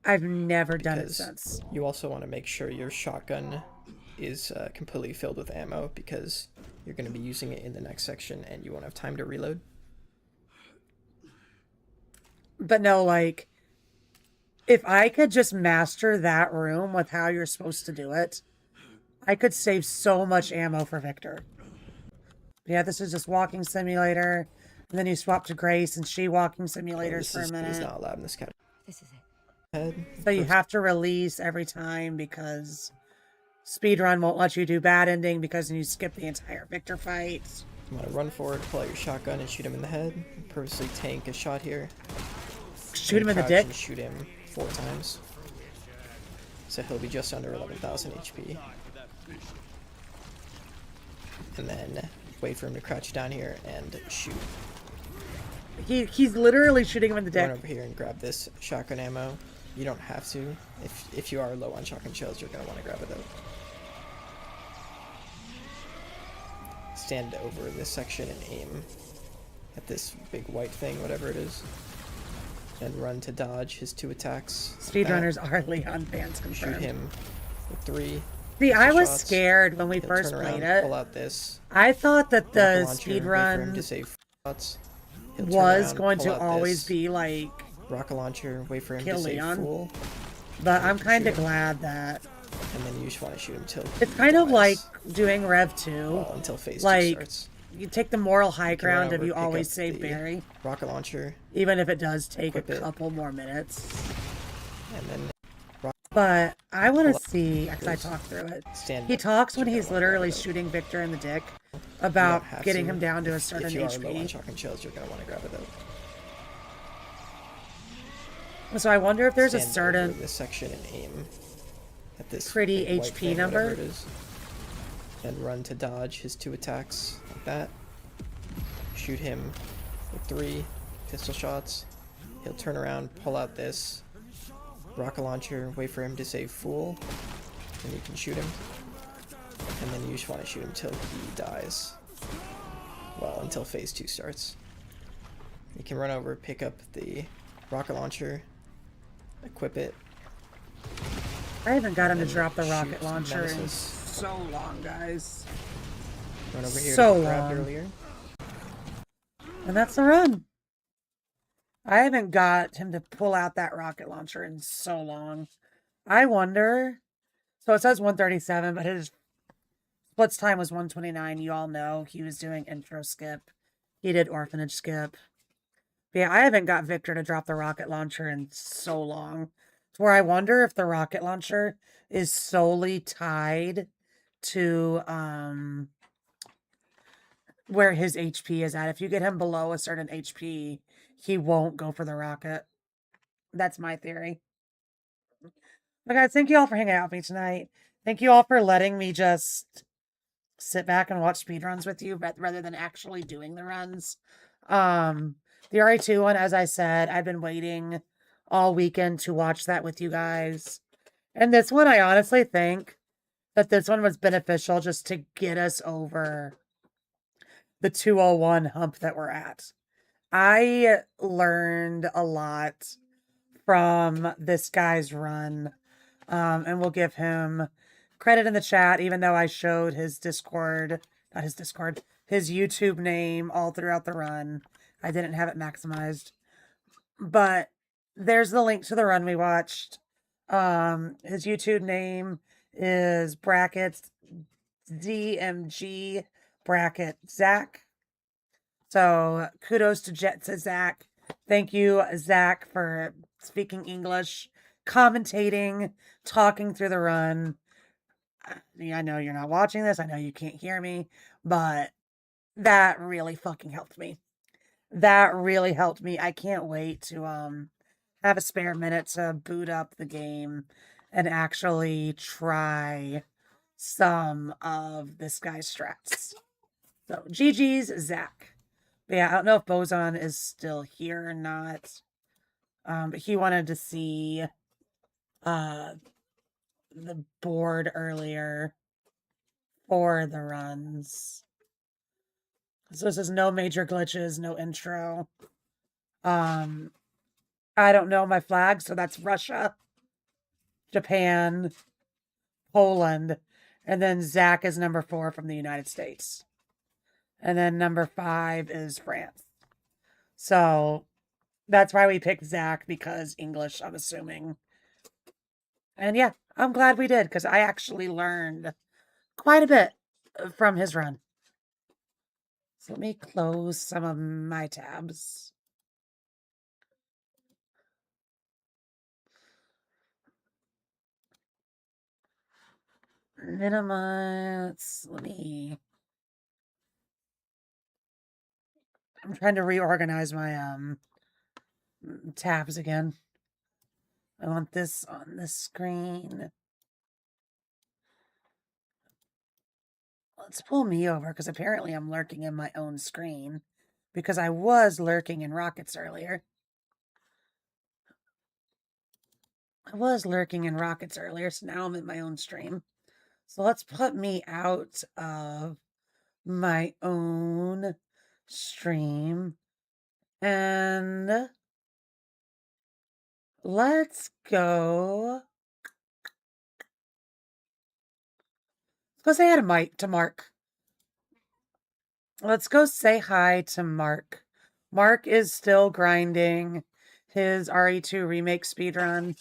I've never done it Because since. You also want to make sure your shotgun is completely filled with ammo because you're going to be using it in the next section, and you won't have time to reload. But no, like, if I could just master that room with how you're supposed to do it, I could save so much ammo for Victor. Yeah, this is just walking simulator. And then you swap to Grace and she walking simulators This for a is minute. not allowed in this category. This is it. Head. So you have to release every time because speedrun won't let you do bad ending because then you skip the entire Victor fight. You want to run forward, pull out your shotgun, and shoot him in the head. Purposely tank a shot here. Shoot him in the Crouch dick. And shoot him 4 times. So he'll be just under 11,000 HP. And then wait for him to crouch down here and shoot. He's literally shooting him in the Run dick. over here and grab this shotgun ammo. You don't have to. If you are low on shotgun shells, you're going to want to grab it though. Stand over this section and aim at this big white thing, whatever it is. And run to dodge his 2 attacks. Speedrunners are Leon fans Shoot confirmed. him with 3. See, I was shots. scared when we He'll first turn around, played pull it. out this I thought that the rocket launcher, wait for him to speedrun save shots. He'll turn was around, going pull to out always this be like, rocket launcher, wait for him kill to save Leon. fool, but I'm kind Shoot of him. glad that and then you just want to shoot him till it's he kind of dies. like doing Rev 2. Well, until phase 2 like, starts. you take the moral high You can run ground if over, you pick always up save the Barry, rocket launcher, even if it does take a equip it. couple more minutes. and then But I want Pull to up see, because I this. talked through it. stand He up. talks when You're he's gonna wanna grab literally it, though. shooting Victor in the dick You about don't have getting to. him down to a If certain you are low on HP. shotgun shells, you're gonna want to grab it though. So I wonder if there's a Stand certain over this section and aim at this pretty big white HP thing, number. whatever it is. And run to dodge his 2 attacks like that. Shoot him with 3 pistol shots. He'll turn around, pull out this rocket launcher, wait for him to save fool, and you can shoot him. And then you just want to shoot him till he dies. Well, until phase 2 starts. You can run over, pick up the rocket launcher, equip it. I haven't got him to and drop the shoot rocket launcher in nemesis. so long, guys. Run over here So to grab long. earlier. And that's the run. I haven't got him to pull out that rocket launcher in so long. I wonder. So it says 137, but his Split's time was 129. You all know he was doing intro skip. He did orphanage skip. But yeah, I haven't got Victor to drop the rocket launcher in so long. To where I wonder if the rocket launcher is solely tied to where his HP is at. If you get him below a certain HP, he won't go for the rocket. That's my theory. But guys, thank you all for hanging out with me tonight. Thank you all for letting me just sit back and watch speedruns with you rather than actually doing the runs. The RE2 one, as I said, I've been waiting all weekend to watch that with you guys. And this one, I honestly think that this one was beneficial just to get us over the 201 hump that we're at. I learned a lot from this guy's run. And we'll give him credit in the chat, even though I showed his Discord, not his Discord, his YouTube name all throughout the run. I didn't have it maximized. But there's the link to the run we watched. His YouTube name is brackets DMG bracket Zach. So kudos to Zach. Thank you, Zach, for speaking English, commentating, talking through the run. I know you're not watching this. I know you can't hear me, but that really fucking helped me. That really helped me. I can't wait to have a spare minute to boot up the game and actually try some of this guy's strats. So GG's Zach. But yeah, I don't know if Boson is still here or not. But he wanted to see the board earlier for the runs. So this is no major glitches, no intro. I don't know my flag, so that's Russia, Japan, Poland, and then Zach is number 4 from the United States. And then number 5 is France. So that's why we picked Zach, because English, I'm assuming. And yeah, I'm glad we did, because I actually learned quite a bit from his run. So let me close some of my tabs. Minimize. I'm trying to reorganize my tabs again. I want this on this screen. Let's pull me over, because apparently I'm lurking in my own screen, because I was lurking in Rockets earlier. So now I'm in my own stream. So let's put me out of my own stream. And let's go. Let's go say hi to Mark. Let's go say hi to Mark. Mark is still grinding his RE2 remake speedrun.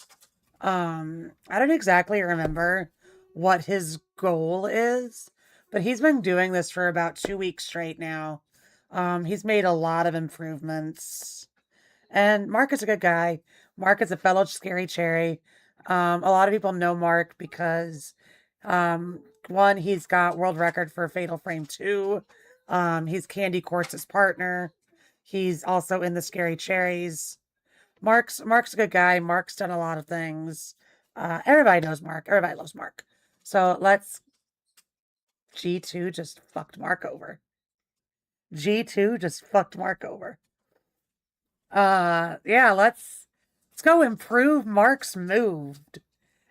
I don't exactly remember what his goal is, but he's been doing this for about 2 weeks straight now. He's made a lot of improvements. And Mark is a good guy. Mark is a fellow Scary Cherry. A lot of people know Mark because, one, he's got world record for Fatal Frame 2. He's Candy Quartz's partner. He's also in the Scary Cherries. Mark's a good guy. Mark's done a lot of things. Everybody knows Mark. Everybody loves Mark. So let's... G2 just fucked Mark over. G2 just fucked Mark over. Yeah, let's go improve Mark's move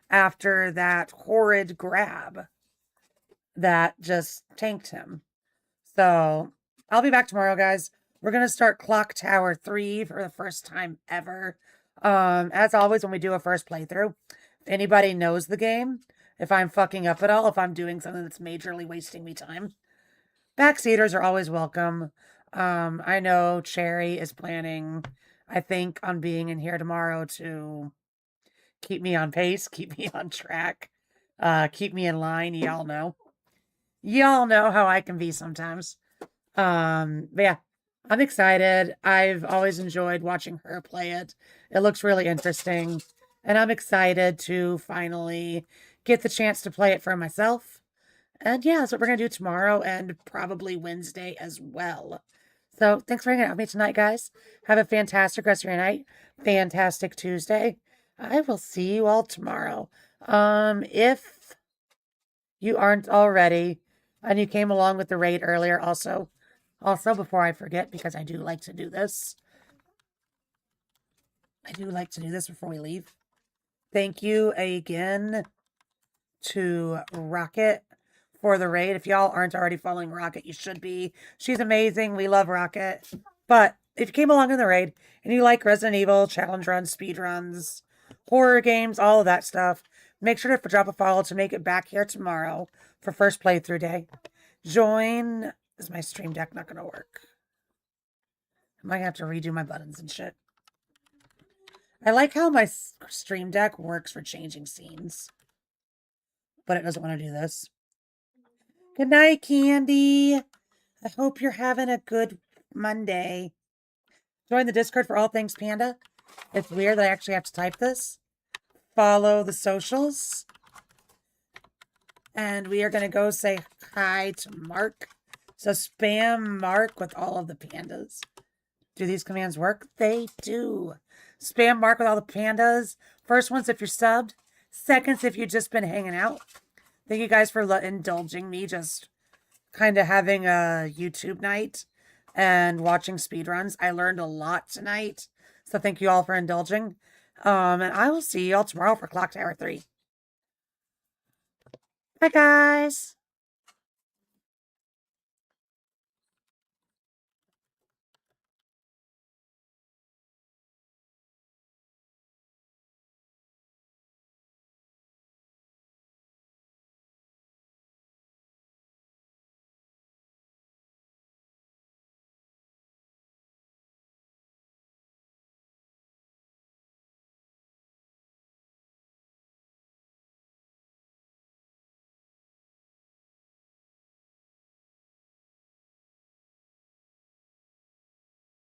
after that horrid grab that just tanked him. So I'll be back tomorrow, guys. We're going to start Clock Tower 3 for the first time ever. As always, when we do a first playthrough, if anybody knows the game, if I'm fucking up at all, if I'm doing something that's majorly wasting me time, backseaters are always welcome. I know Cherry is planning, I think, on being in here tomorrow to keep me on pace, keep me on track, keep me in line, y'all know. Y'all know how I can be sometimes. But yeah, I'm excited. I've always enjoyed watching her play it. It looks really interesting. And I'm excited to finally get the chance to play it for myself. And yeah, that's what we're going to do tomorrow and probably Wednesday as well. So thanks for hanging out with me tonight, guys. Have a fantastic rest of your night. Fantastic Tuesday. I will see you all tomorrow. If you aren't already and you came along with the raid earlier, also before I forget, because I do like to do this. I do like to do this before we leave. Thank you again to Rocket for the raid. If y'all aren't already following Rocket, you should be. She's amazing. We love Rocket. But if you came along in the raid and you like Resident Evil, challenge runs, speed runs, horror games, all of that stuff, make sure to drop a follow to make it back here tomorrow for first playthrough day. Join. Is my stream deck not going to work? I might have to redo my buttons and shit. I like how my stream deck works for changing scenes, but it doesn't want to do this. Good night, Candy. I hope you're having a good Monday. Join the Discord for all things Panda. It's weird that I actually have to type this. Follow the socials. And we are going to go say hi to Mark. So spam Mark with all of the pandas. Do these commands work? They do. Spam Mark with all the pandas. First one's if you're subbed. Seconds if you've just been hanging out. Thank you guys for indulging me just kind of having a YouTube night and watching speedruns. I learned a lot tonight. So thank you all for indulging. And I will see you all tomorrow for Clock Tower 3. Bye, guys.